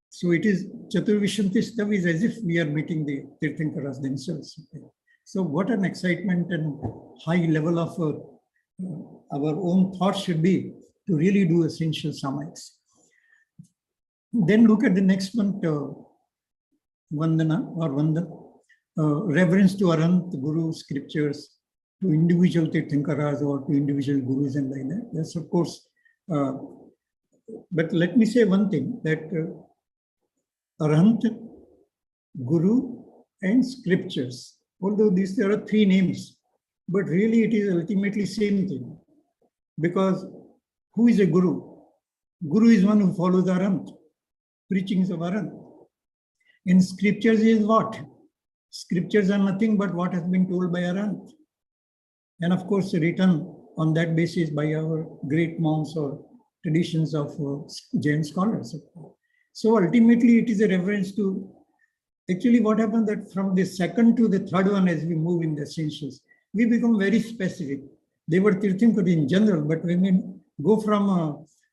So it is Chaturvishan Tirtha is as if we are meeting the Tirthankaras themselves. Okay. So what an excitement and high level of our own thoughts should be to really do essential samayiks. Then look at the next one, Vandana or Vandan, reverence to Arhant, Guru, scriptures, to individual Tirthankaras or to individual Gurus and like that. That's of course, but let me say one thing, that Arhant, Guru and scriptures, although there are 3 names, but really it is ultimately same thing. Because who is a Guru? Guru is one who follows Arhant, preachings of Arhant. In scriptures is what? Scriptures are nothing but what has been told by Arhant. And of course, written on that basis by our great monks or traditions of Jain scholars. So ultimately, it is a reference to, actually what happened that from the second to the third one, as we move in the essentials, we become very specific. They were Tirthankara in general, but when we go from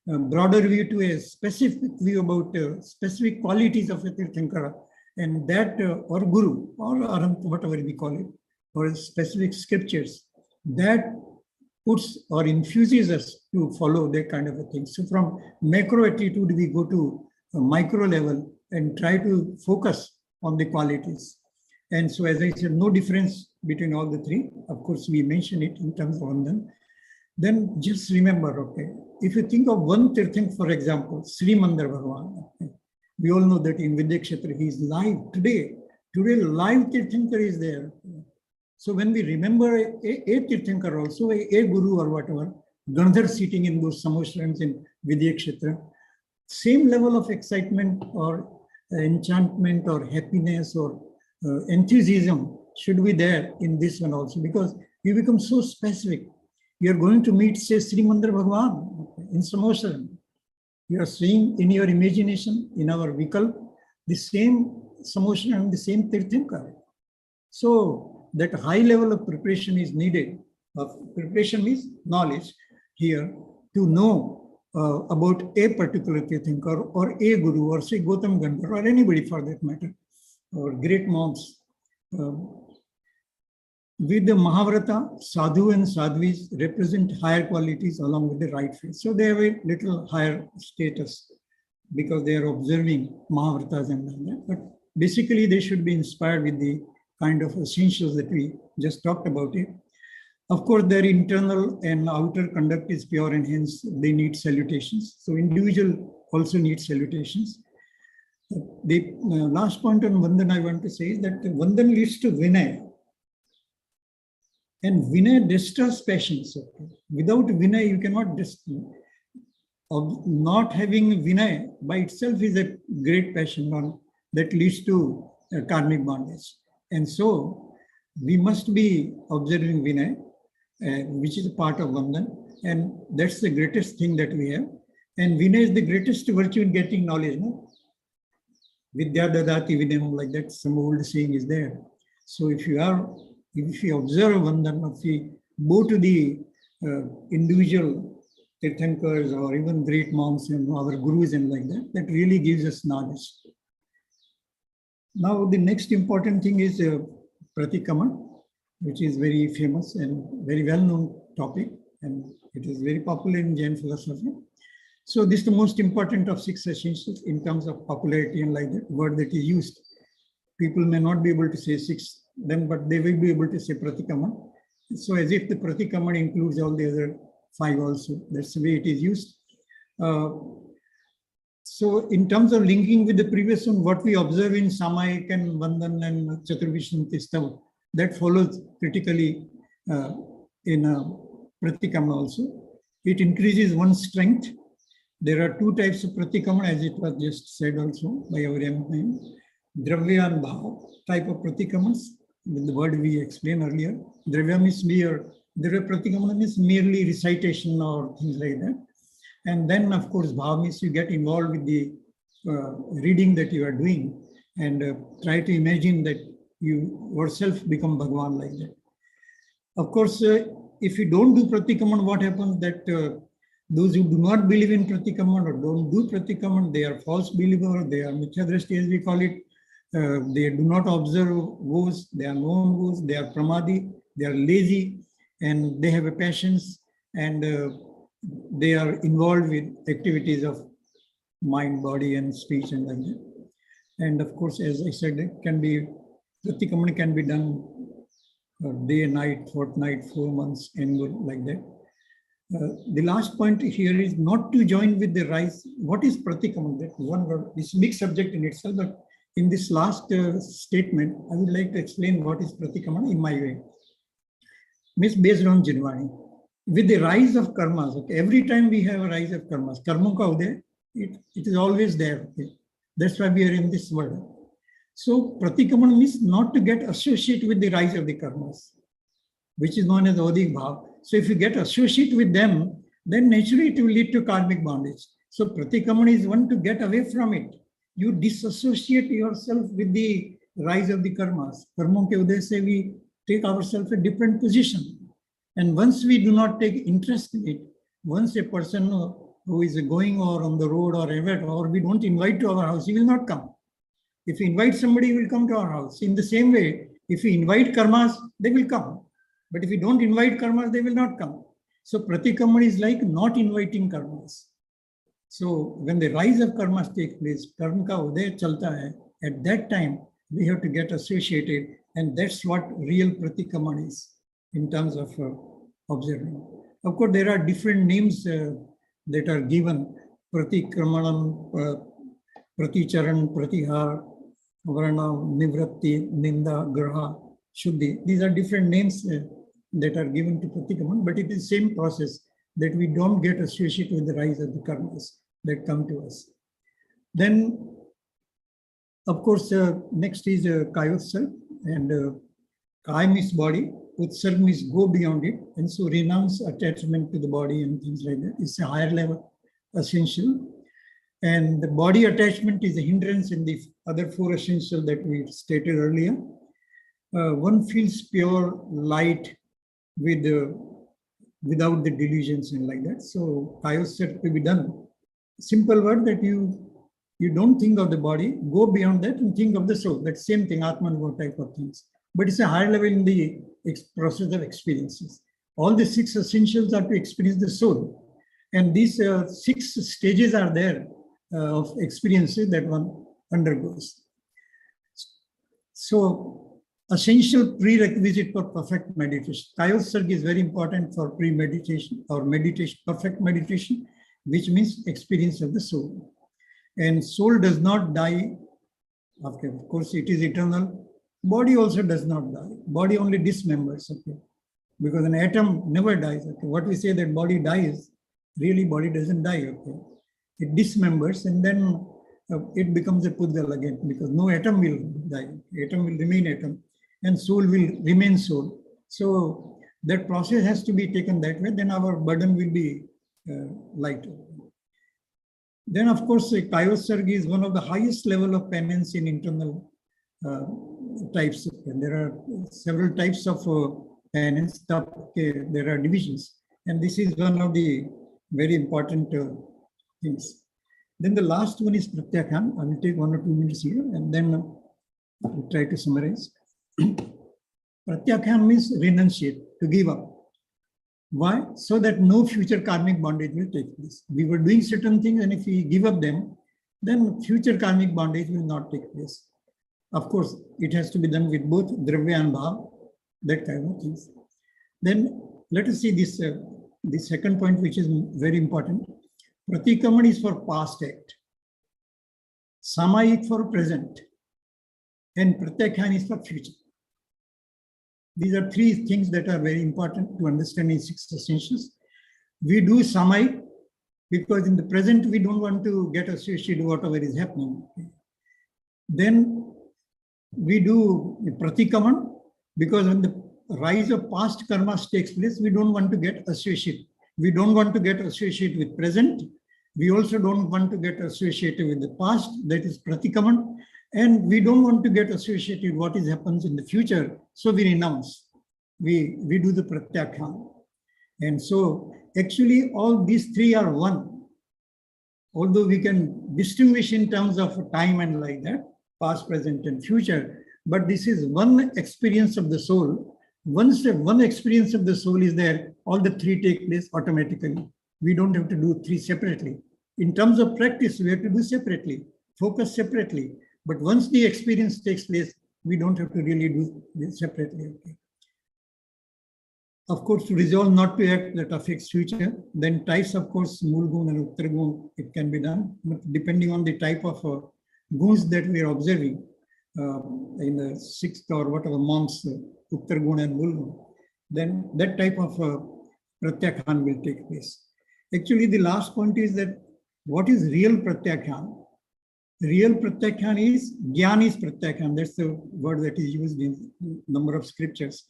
a broader view to a specific view about specific qualities of a Tirthankara, and that or Guru or Arhant, whatever we call it, or specific scriptures, that puts or infuses us to follow that kind of a thing. So from macro attitude, we go to a micro level and try to focus on the qualities. And so, as I said, no difference between all the 3. Of course, we mention it in terms of Vandan. Then just remember, okay, if you think of one Tirthank, for example, Sri Mandar Bhagavan, okay, we all know that in Vidyakshetra, he is live today. Today, live Tirthankar is there. So when we remember a Tirthankar also, a Guru or whatever, Gandhar sitting in those samoshrams in Vidyakshetra, same level of excitement or enchantment or happiness or enthusiasm should be there in this one also, because you become so specific. You are going to meet, say, Sri Mandar Bhagavan in Samoshram. You are seeing in your imagination, in our Vikalp, the same Samoshram, the same Tirthankar. So that high level of preparation is needed. Preparation means knowledge here, to know about a particular Tirthankar or a Guru or say Gautam Gandhar or anybody for that matter, or great monks. With the Mahabharata, Sadhu and Sadhvis represent higher qualities along with the right faith. So they have a little higher status because they are observing Mahabharatas and all that. But basically, they should be inspired with the kind of essentials that we just talked about it. Of course, their internal and outer conduct is pure and hence they need salutations. So individual also needs salutations. The last point on Vandan I want to say is that Vandan leads to Vinay. And Vinay destroys passions. Without Vinay, you cannot destroy. Not having Vinay by itself is a great passion that leads to karmic bondage. And so we must be observing Vinay, which is a part of Vandan. And that's the greatest thing that we have. And Vinay is the greatest virtue in getting knowledge. No? Vidya dadati vidam, like that, some old saying is there. So if you observe Vandan, if you go to the individual Tirthankars or even great monks and our gurus and like that, that really gives us knowledge. Now the next important thing is Pratikaman, which is very famous and very well-known topic, and it is very popular in Jain philosophy. So this is the most important of 6 essentials in terms of popularity and like that word that is used. People may not be able to say 6 then, but they will be able to say Pratikaman. So as if the Pratikaman includes all the other 5 also. That's the way it is used. So in terms of linking with the previous one, what we observe in Samayik and Vandan and Chaturvishnam Tistav, that follows critically in Pratikama also. It increases one's strength. There are 2 types of Pratikama, as it was just said also by our M. Dravya and Bhav type of Pratikamans, with the word we explained earlier. Dravya means mere, Dravya Pratikamana means merely recitation or things like that. And then, of course, Bhav means you get involved with the reading that you are doing and try to imagine that you yourself become Bhagwan like that. Of course, if you don't do Pratikaman, what happens that those who do not believe in Pratikaman or don't do Pratikaman, they are false believers, they are Mithyadrashti as we call it. They do not observe vows, they are known vows, they are pramadi, they are lazy, and they have a passions, and they are involved with activities of mind, body, and speech, and like that. And of course, as I said, it can be Pratikaman can be done day and night, fortnight, 4 months, and like that. The last point here is not to join with the rise. What is Pratikaman? That one word, this big subject in itself, but in this last statement, I would like to explain what is Pratikaman in my way. Means based on Jinvani. With the rise of karmas, okay, every time we have a rise of karmas, karma ka uday, it is always there. Okay? That's why we are in this world. So Pratikaman means not to get associated with the rise of the karmas, which is known as Odik Bhav. So if you get associated with them, then naturally it will lead to karmic bondage. So Pratikaman is one to get away from it. You disassociate yourself with the rise of the karmas. Karma ke uday se we take ourselves a different position. And once we do not take interest in it, once a person who is going or on the road or ever, or we don't invite to our house, he will not come. If we invite somebody, he will come to our house. In the same way, if we invite karmas, they will come. But if we don't invite karmas, they will not come. So Pratikaman is like not inviting karmas. So when the rise of karmas take place, karma ka uday chalta hai, at that time, we have to get associated, and that's what real Pratikaman is in terms of observing. Of course, there are different names that are given. Pratikramanam, Praticharan, Pratihar, Varna, Nivratti, Ninda, Graha, Shuddhi. These are different names that are given to Pratikaman, but it is the same process that we don't get associated with the rise of the karmas that come to us. Then, of course, next is Kayotsav, and Kaya means body, Utsarg means go beyond it, and so renounce attachment to the body and things like that. It's a higher level essential. And the body attachment is a hindrance in the other 4 essentials that we stated earlier. One feels pure light with without the delusions and like that. So Kayosat to be done. Simple word that you don't think of the body, go beyond that and think of the soul. That same thing, Atman type of things. But it's a higher level in the process of experiences. All the 6 essentials are to experience the soul. And these 6 stages are there of experiences that one undergoes. So essential prerequisite for perfect meditation. Kayosarg is very important for pre-meditation or meditation, perfect meditation, which means experience of the soul. And soul does not die. Okay, of course, it is eternal. Body also does not die. Body only dismembers. Okay, because an atom never dies. Okay, what we say that body dies, really body doesn't die. Okay, it dismembers and then it becomes a pudgal again, because no atom will die. Atom will remain atom, and soul will remain soul. So that process has to be taken that way. Then our burden will be lighter. Then, of course, Kayosarg is one of the highest level of penance in internal types. And there are several types of penance. There are divisions. And this is one of the very important things. Then the last one is Pratyakhan. I will take 1 or 2 minutes here and then I'll try to summarize. Pratyakhan means renunciate, to give up. Why? So that no future karmic bondage will take place. We were doing certain things, and if we give up them, then future karmic bondage will not take place. Of course, it has to be done with both dravya and bhav, that kind of things. Then let us see this, the second point, which is very important. Pratikaman is for past act, samayik for present, and pratyakhan is for future. These are 3 things that are very important to understand in 6 essentials. We do samayik because in the present we don't want to get associated with whatever is happening. Then we do pratikaman because when the rise of past karmas takes place, we don't want to get associated. We don't want to get associated with present. We also don't want to get associated with the past, that is pratikaman. And we don't want to get associated with what is happens in the future. So we renounce. We do the pratyakhan. And so actually all these 3 are one. Although we can distinguish in terms of time and like that, past, present, and future, but this is one experience of the soul. Once one experience of the soul is there, all the 3 take place automatically. We don't have to do 3 separately. In terms of practice, we have to do separately, focus separately. But once the experience takes place, we don't have to really do it separately. Okay. Of course, to resolve not to act that affects future, then types, of course, Mulgun and Uttargun, it can be done. But depending on the type of guns that we are observing in the 6th or whatever months, Uttargun and Mulgun, then that type of pratyakhan will take place. Actually, the last point is that what is real pratyakhan? Real pratyakhan is, Gyan is pratyakhan. That's the word that is used in a number of scriptures,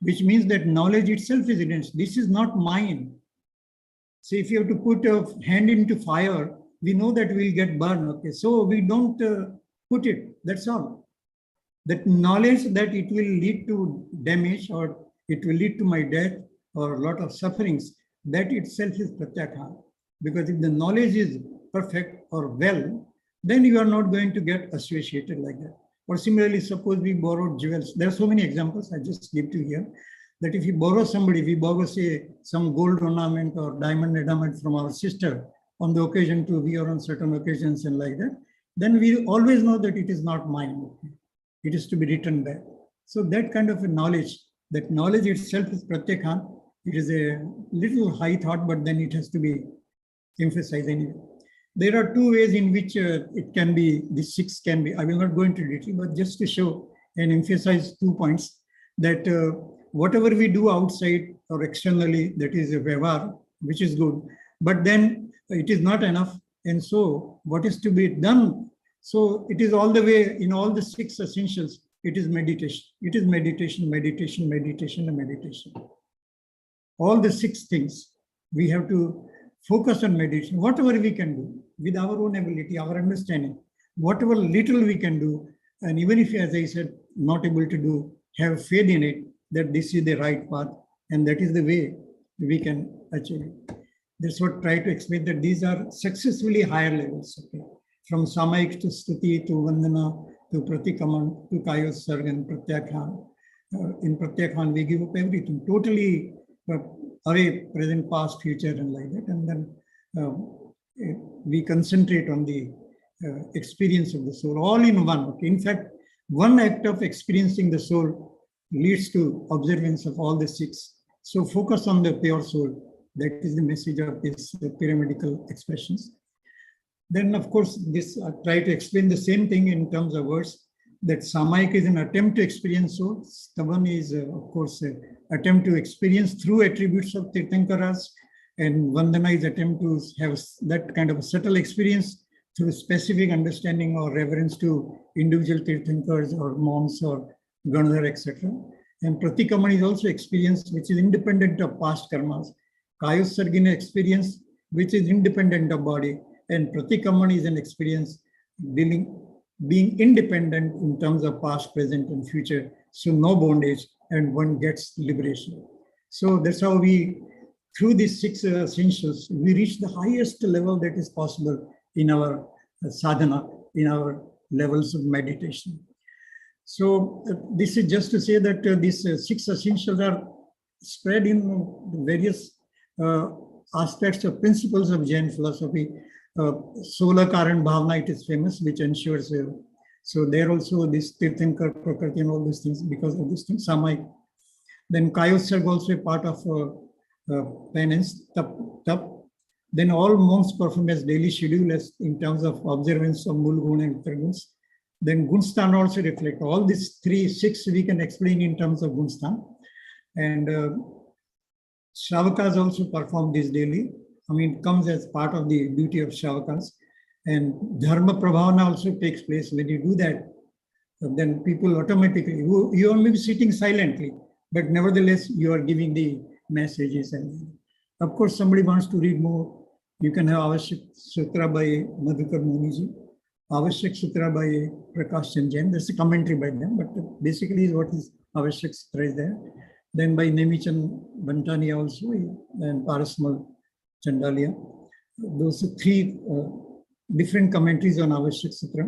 which means that knowledge itself is evidence. This is not mine. So if you have to put a hand into fire, we know that we'll get burned. Okay, so we don't put it. That's all. That knowledge that it will lead to damage or it will lead to my death or a lot of sufferings, that itself is pratyakhan. Because if the knowledge is perfect or well, then you are not going to get associated like that. Or similarly, suppose we borrowed jewels. There are so many examples I just give to here, that if you borrow somebody, we borrow, say, some gold ornament or diamond ornament from our sister on the occasion to wear on certain occasions and like that, then we always know that it is not mine. It is to be returned back. So that kind of a knowledge, that knowledge itself is pratyakhan. It is a little high thought, but then it has to be emphasized anyway. There are 2 ways in which it can be, the 6 can be. I will not go into detail, but just to show and emphasize 2 points, that whatever we do outside or externally, that is a vyavhar, which is good, but then it is not enough. And so what is to be done? So it is all the way in all the 6 essentials, it is meditation. It is meditation, meditation, meditation, and meditation. All the 6 things, we have to focus on meditation, whatever we can do with our own ability, our understanding, whatever little we can do. And even if, as I said, not able to do, have faith in it, that this is the right path and that is the way we can achieve it. That's what I try to explain, that these are successfully higher levels. Okay? From Samayik to Stuti to Vandana to Pratikaman to Kayosarg and Pratyakhan. In Pratyakhan, we give up everything, totally away, present, past, future, and like that. And then we concentrate on the experience of the soul, all in one. Okay? In fact, one act of experiencing the soul leads to observance of all the six. So focus on the pure soul. That is the message of these pyramidical expressions. Then, of course, this try to explain the same thing in terms of words. That Samayik is an attempt to experience soul. Stavan is, of course, an attempt to experience through attributes of Tirthankaras. And Vandana is attempt to have that kind of a subtle experience through specific understanding or reverence to individual Tirthankars or monks or Ganadhar, etc. And Pratikamana is also experience which is independent of past karmas. Kayosargina experience which is independent of body. And Pratikamana is an experience being independent in terms of past, present, and future. So no bondage, and one gets liberation. So that's how we, through these six essentials, we reach the highest level that is possible in our sadhana, in our levels of meditation. So this is just to say that these six essentials are spread in various aspects of principles of Jain philosophy. Solar Karan Bhavana, it is famous, which ensures. So there also this Tirthankar, Prakriti, and all these things because of this thing, Samayik. Then Kayosarg also a part of penance, tap. Then all monks perform as daily schedule as in terms of observance of Mulgun and Uttaguns. Then Gunstan also reflect. All these 6 we can explain in terms of Gunstan. And Shravakas also perform this daily. I mean, it comes as part of the duty of Shravakas. And Dharma Prabhavana also takes place. When you do that, then people automatically, you only be sitting silently, but nevertheless, you are giving the messages. And of course, somebody wants to read more, you can have Avashyak Sutra by Madhukar Muniji, Avashyak Sutra by Prakash Chandra Jain. There's a commentary by them, but basically what is Avashyak Sutra is there. Then by Nemichan Bantani also, and Parasmal Chandalia. Those are 3 different commentaries on Avashyak Sutra.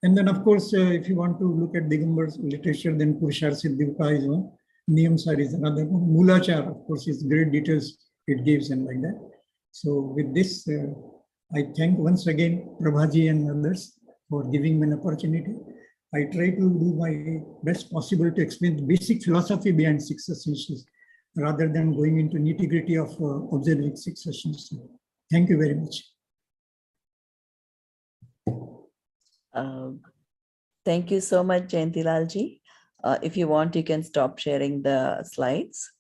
And then, of course, if you want to look at Digambar's literature, then Purushar Siddhivaka is one, Niyamsar is another one, Mulachar, of course, is great details it gives and like that. So with this, I thank once again Prabhaji and others for giving me an opportunity. I try to do my best possible to explain the basic philosophy behind 6 essentials, rather than going into nitty-gritty of observing 6 essentials. Thank you very much. Thank you so much, Jayantilalji. If you want, you can stop sharing the slides.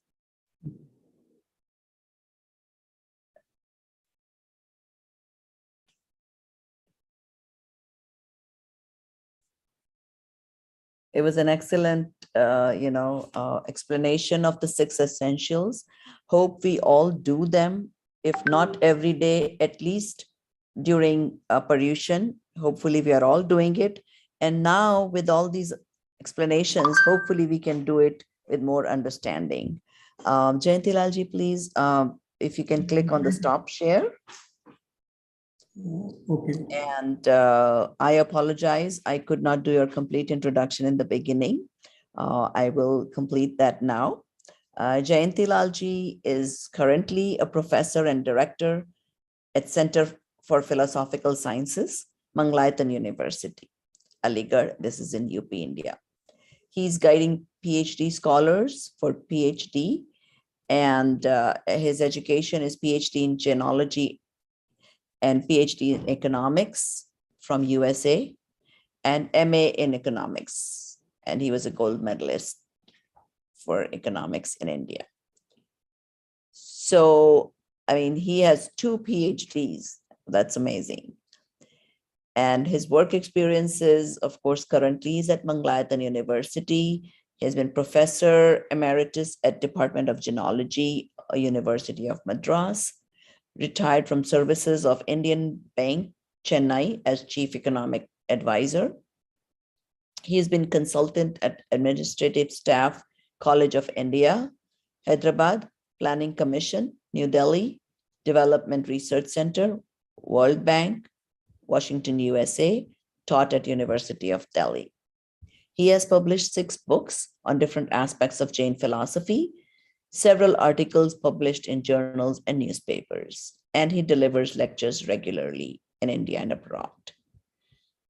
It was an excellent, explanation of the 6 essentials. Hope we all do them, if not every day, at least during Paryushan. Hopefully we are all doing it. And now with all these explanations, hopefully we can do it with more understanding. Jayantilalji, please, if you can click on the stop share. Okay. And I apologize, I could not do your complete introduction in the beginning. I will complete that now. Jayantilalji is currently a professor and director at Center for Philosophical Sciences, Mangalayatan University, Aligarh. This is in UP, India. He's guiding PhD scholars for PhD, and his education is PhD in Genealogy and PhD in Economics from USA, and MA in Economics. And he was a gold medalist for economics in India. So, I mean, he has 2 PhDs. That's amazing. And his work experiences, of course, currently is at Mangalayatan University. He has been professor emeritus at Department of Genealogy, University of Madras, retired from services of Indian Bank, Chennai, as chief economic advisor. He has been consultant at Administrative Staff, College of India, Hyderabad, Planning Commission, New Delhi, Development Research Center, World Bank, Washington, USA, taught at University of Delhi. He has published 6 books on different aspects of Jain philosophy, several articles published in journals and newspapers, and he delivers lectures regularly in India and abroad.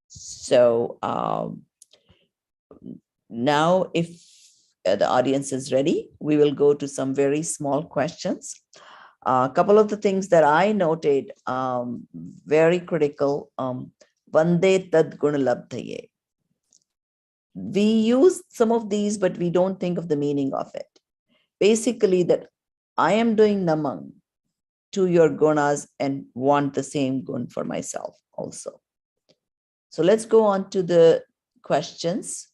So Now, if the audience is ready, we will go to some very small questions. A couple of the things that I noted, very critical. Vande tad gunalabdhaye. We use some of these, but we don't think of the meaning of it. Basically, that I am doing namang to your gunas and want the same gun for myself also. So let's go on to the questions.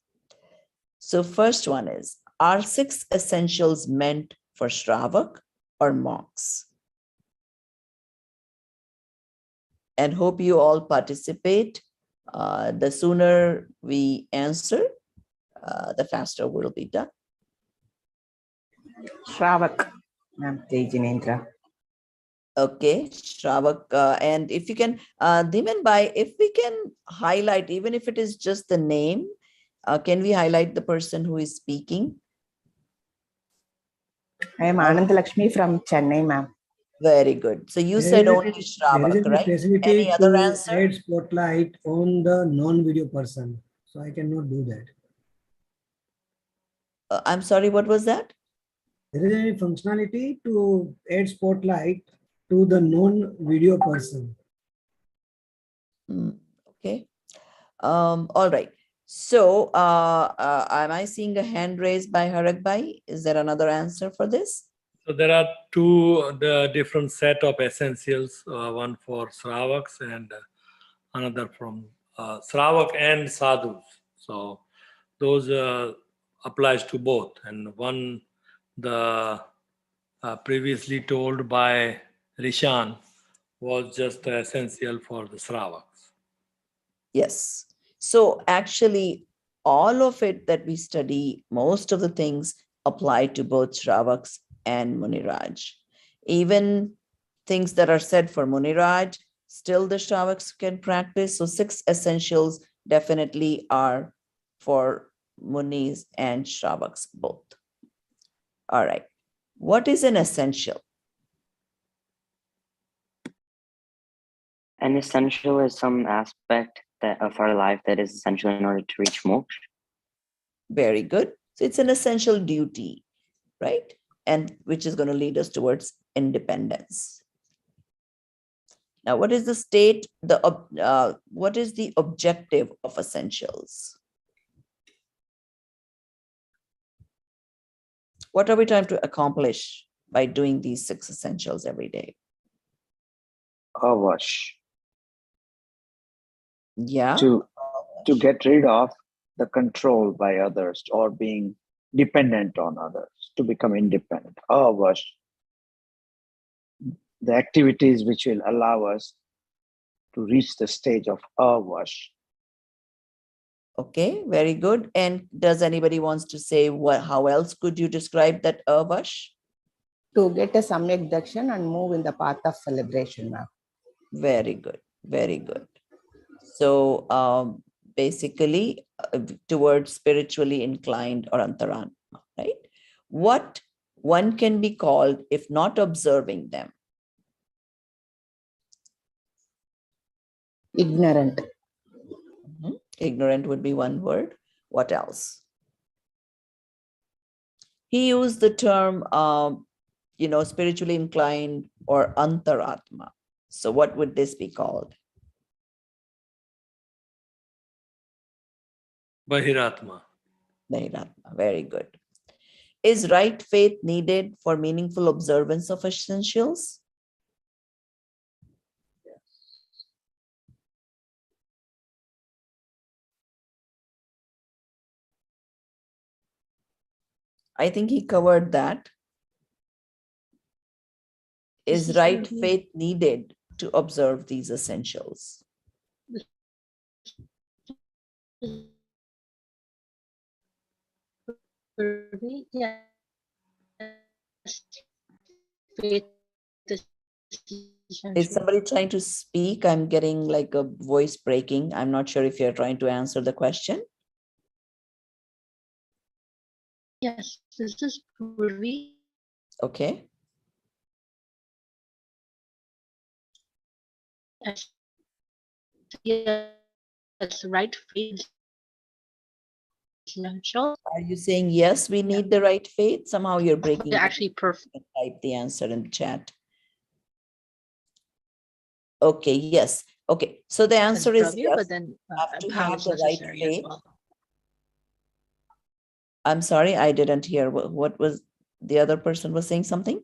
So first one is, are 6 essentials meant for shravak or monks? And hope you all participate. The sooner we answer, the faster we'll be done. Shravak, ma'am, Tejinendra. Okay, Shravak. And if you can, Dhiman Bhai, if we can highlight, even if it is just the name, can we highlight the person who is speaking? I am Anand Lakshmi from Chennai, ma'am. Very good. So you said only Shravak, there is a right? facility Any other to answer? add spotlight on the non-video person. So I cannot do that. I'm sorry, what was that? There is a functionality to add spotlight to the non-video person. Okay. All right. So am I seeing a hand raised by Harak Bhai? Is there another answer for this? So there are two different set of essentials, one for shravaks and another from shravak and sadhus. So those applies to both. And one, the previously told by Rishan, was just essential for the shravaks. Yes. So actually, all of it that we study, most of the things apply to both Shravaks and Muniraj. Even things that are said for Muniraj, still the Shravaks can practice. So 6 essentials definitely are for Munis and Shravaks both. All right. What is an essential? An essential is some aspect of our life that is essential in order to reach moksha. Very good. So it's an essential duty, right? And which is going to lead us towards independence. Now, what is the state, what is the objective of essentials? What are we trying to accomplish by doing these 6 essentials every day? Avash. Yeah. To get rid of the control by others or being dependent on others, to become independent. Avash. The activities which will allow us to reach the stage of avash. Okay, very good. And does anybody wants to say how else could you describe that avash? To get a samyak darshan and move in the path of celebration, ma'am. Very good, very good. So basically towards spiritually inclined or antaratma, right? What one can be called if not observing them? Ignorant. Ignorant would be one word. What else? He used the term, spiritually inclined or antaratma. So what would this be called? Bahiratma. Bahiratma, very good. Is right faith needed for meaningful observance of essentials? I think he covered that. Is right faith needed to observe these essentials? Yes. Faith is Is somebody trying to speak? I'm getting like a voice breaking. I'm not sure if you're trying to answer the question. Yes, this is Purvi. Okay. Yes, right faith. essentials. Are you saying yes, we need the right faith? Somehow you're breaking. They're down. actually perfect. Type the answer in the chat. Okay, yes. Okay, so the answer is yes. But then Have to power have is the right necessary as faith. well. I'm sorry, I didn't hear what was the other person was saying something.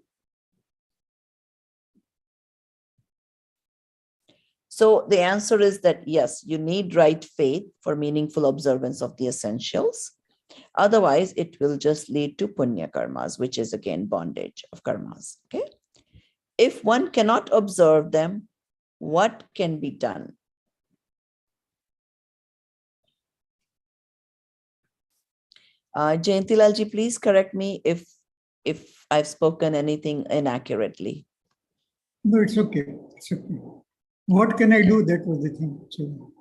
So the answer is that yes, you need right faith for meaningful observance of the essentials. Otherwise, it will just lead to punya karmas, which is again bondage of karmas. Okay. If one cannot observe them, what can be done? Jayantilalji, please correct me if I've spoken anything inaccurately. No, it's okay. It's okay. What can I do? That was the thing. So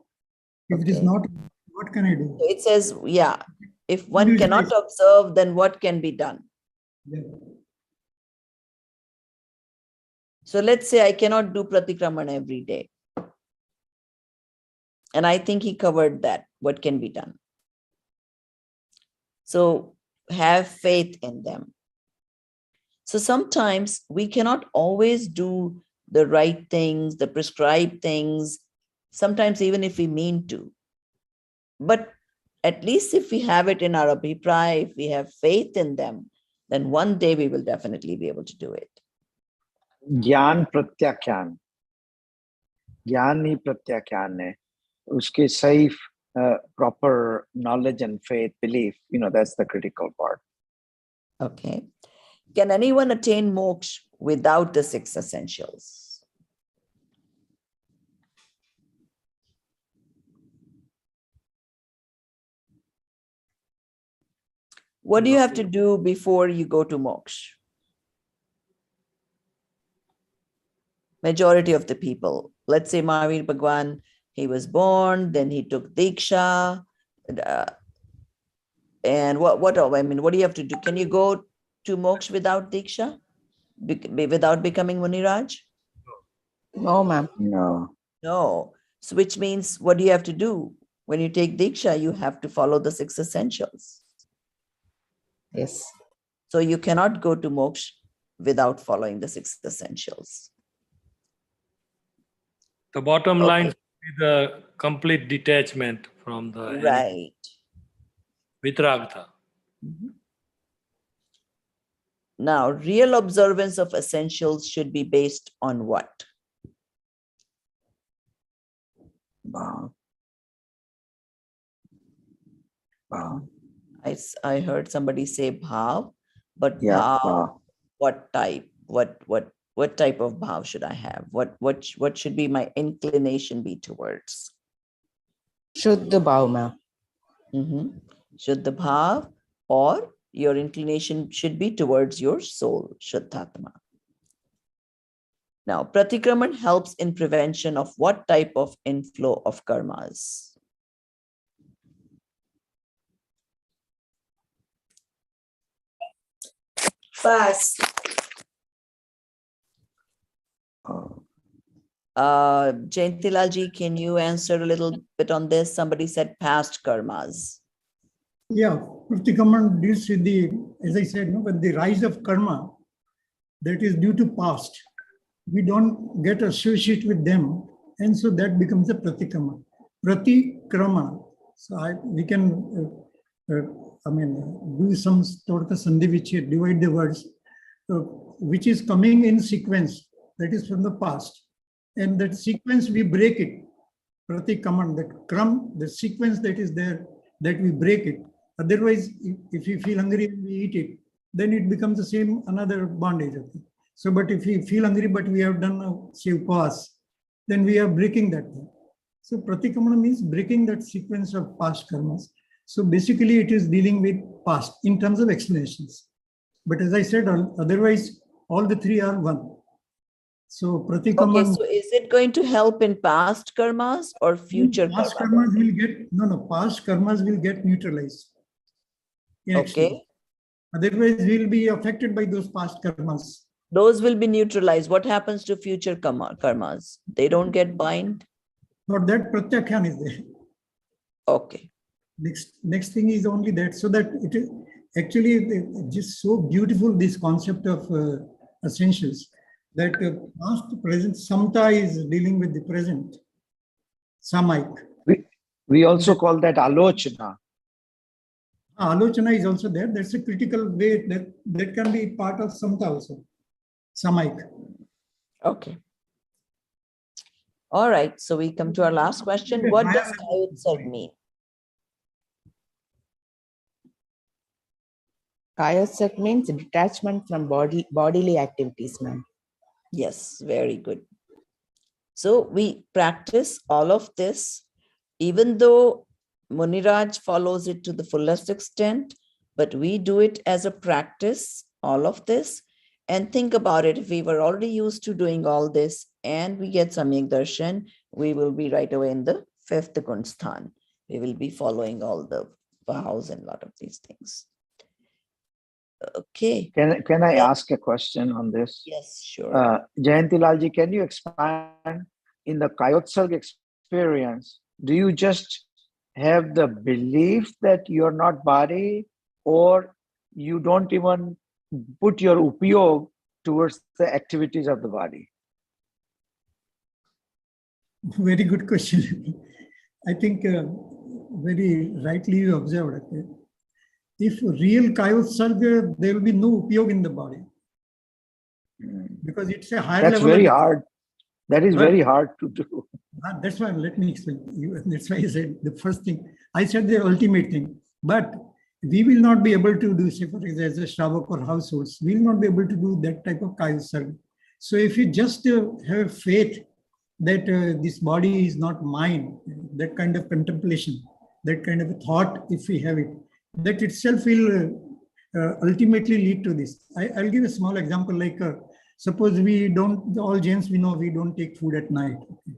if it is Okay. not, what can I do? It says, yeah, if one cannot observe, then what can be done? Yeah. So let's say I cannot do pratikraman every day. And I think he covered that. What can be done? So have faith in them. So sometimes we cannot always do the right things, the prescribed things, sometimes even if we mean to. But at least if we have it in our abhipraya, if we have faith in them, then one day we will definitely be able to do it. ज्ञान प्रत्याख्यान, ज्ञान ही प्रत्याख्यान है, उसके सही proper knowledge and faith, belief, that's the critical part. Okay. Can anyone attain moksha without the 6 essentials? What do you have to do before you go to moksha? Majority of the people, let's say Mahavir Bhagwan, he was born, then he took Diksha. And what do you have to do? Can you go to moksha without Diksha? Without becoming Muniraj? No, ma'am. No. No. So which means, what do you have to do? When you take Diksha, you have to follow the 6 essentials. Yes. So you cannot go to moksha without following the 6 essentials. The bottom line is the complete detachment from the right. Vitragta. Now, real observance of essentials should be based on what? Bhav. Bhav. I heard somebody say bhav, but Yeah, bhav, bhav. what type? What type of bhav should I have? What should be my inclination be towards? Shuddha bhav, ma'am. Shuddha bhav, or your inclination should be towards your soul, Shuddhatma. Now, pratikraman helps in prevention of what type of inflow of karmas? Pass. Jayantilalji, can you answer a little bit on this? Somebody said past karmas. Yeah, Pratikraman deals with the, as I said, with the rise of karma that is due to past. We don't get associated with them, and so that becomes a pratikrama. Pratikrama. So we can, do some sort of sandhi which divide the words, which is coming in sequence. That is from the past, and that sequence we break it. Pratikraman, that kram, the sequence that is there, that we break it. Otherwise, if we feel hungry and we eat it, then it becomes the same another bondage. So, but if we feel hungry, but we have done say upvas, then we are breaking that thing. So, pratikamana means breaking that sequence of past karmas. So, basically, it is dealing with past in terms of explanations. But as I said, otherwise, all the 3 are one. So, pratikaman. Okay, so is it going to help in past karmas or future past karmas? Will get past karmas will get neutralized. Okay. Otherwise, we will be affected by those past karmas. Those will be neutralized. What happens to future karmas? They don't get bind? But that pratyakyan is there. Okay. Next thing is only that, so that it is actually just so beautiful, this concept of essentials, that past, present, samta is dealing with the present, samaik. We also call that alochana. Alochana is also there. That's a critical way that can be part of samta also, samaik. Okay. All right. So we come to our last question. What does Kayutsarg mean? Kayotsak means detachment from bodily activities, ma'am. Yes, very good. So we practice all of this, even though Muniraj follows it to the fullest extent, but we do it as a practice, all of this. And think about it, if we were already used to doing all this and we get Samyak Darshan, we will be right away in the fifth Gunsthan. We will be following all the vows and a lot of these things. Okay. Can I ask a question on this? Yes, sure. Jayantilalji, can you expand in the Kayotsarg experience? Do you just have the belief that you're not body, or you don't even put your upyog towards the activities of the body? Very good question. I think very rightly you observed. Okay? If real Kayotsarga, there will be no upyog in the body. Because it's a higher That's level. very hard. That is very hard to do. That's why, let me explain. That's why I said the first thing. I said the ultimate thing. But we will not be able to do, say, for example, as a shravak or households, we will not be able to do that type of Kayotsarga. So if you just have faith that this body is not mine, that kind of contemplation, that kind of a thought, if we have it, that itself will ultimately lead to this. I'll give a small example, like suppose we don't, all Jains we know we don't take food at night. Okay?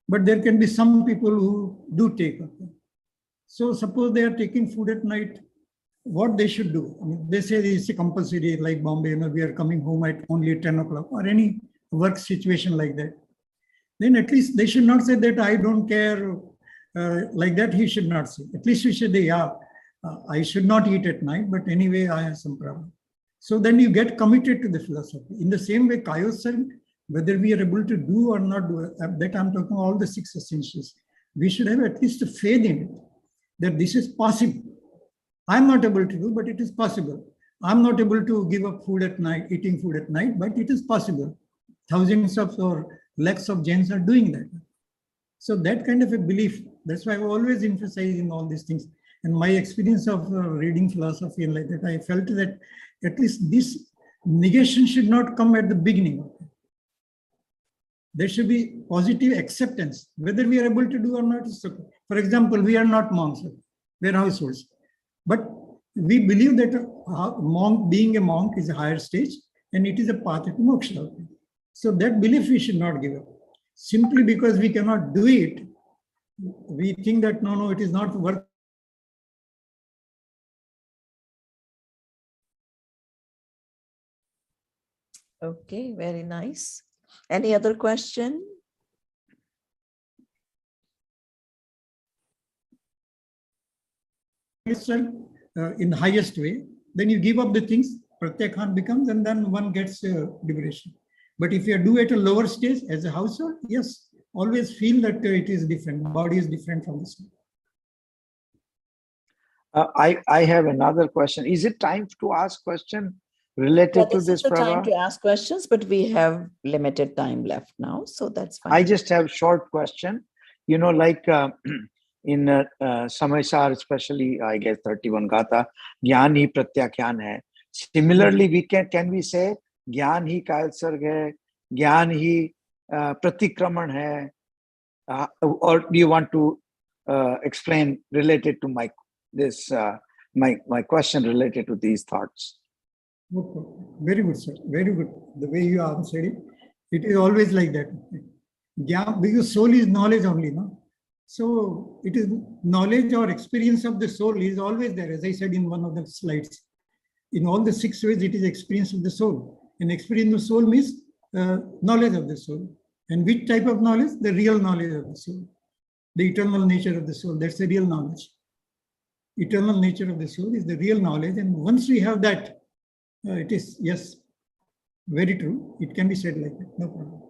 But there can be some people who do take. Okay? So suppose they are taking food at night, what they should do? I mean, they say it's a compulsory, like Bombay, we are coming home at only 10 o'clock or any work situation like that. Then at least they should not say that I don't care, like that he should not say. At least he should say, yeah, I should not eat at night, but anyway, I have some problem. So then you get committed to the philosophy. In the same way, Kayosarg, whether we are able to do or not do, that I'm talking all the 6 essentials, we should have at least a faith in it, that this is possible. I'm not able to do, but it is possible. I'm not able to give up food at night, eating food at night, but it is possible. Thousands of or lakhs of Jains are doing that. So that kind of a belief, that's why I always emphasize in all these things. And my experience of reading philosophy and like that, I felt that at least this negation should not come at the beginning. There should be positive acceptance, whether we are able to do or not. For example, we are not monks, we are households. But we believe that being a monk is a higher stage and it is a path to moksha. So that belief we should not give up. Simply because we cannot do it, we think that no, it is not worth. Okay, very nice. Any other question? In the highest way, then you give up the things, pratyakhan becomes, and then one gets liberation. But if you do at a lower stage as a household, yes, always feel that it is different. Body is different from the soul. I have another question. Is it time to ask question related to this? This is the time to ask questions, but we have limited time left now, so that's fine. I just have short question. Like in Samaysar, especially, I guess 31 Gata, Gyan hi Pratyakyan hai. Similarly, we can we say Gyan hi Kayotsarg hai, Gyan hi Pratikraman hai, or do you want to explain related to my question related to these thoughts? Okay. Very good, sir. Very good. The way you answered it, it is always like that. Because soul is knowledge only, no? So it is knowledge or experience of the soul is always there, as I said in one of the slides. In all the 6 ways, it is experience of the soul. And experience of the soul means knowledge of the soul. And which type of knowledge? The real knowledge of the soul. The eternal nature of the soul. That's the real knowledge. eternal nature of the soul is the real knowledge. And once we have that, it is, yes, very true. It can be said like that, no problem.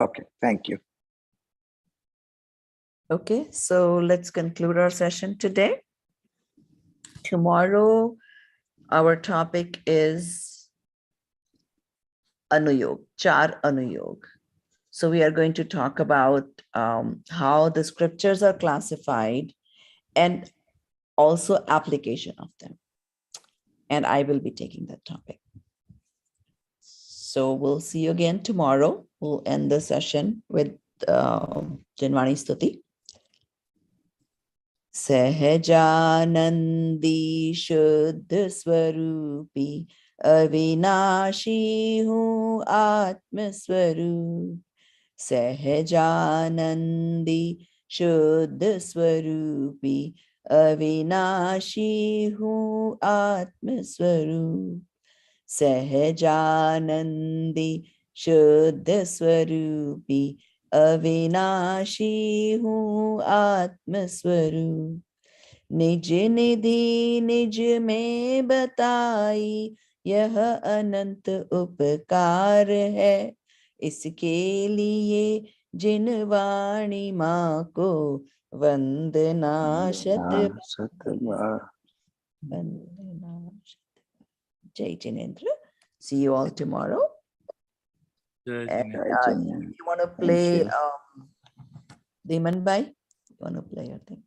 Okay, thank you. Okay, so let's conclude our session today. Tomorrow, our topic is Anuyog, Char Anuyog. So we are going to talk about how the scriptures are classified and also application of them. And I will be taking that topic. So we'll see you again tomorrow. We'll end the session with Janvani Stuti. Sahajanandi Shuddha Swarupi Avinashi Hu Atma Swarup. Sahajanandi Shuddha Swarupi Avinashi Hu Atma Swarup. Sahajanandi Shuddha Swarupi Avinashi Hu Atma Swarup. निज निधि निज में बताई यह अनंत उपकार है इसके लिए जिन वाणी माँ को वंदना शत वंदना शत। Jai Jinendra. See you all tomorrow. Jai And Jinendra. you want to play Diman Bhai? You want to play your thing?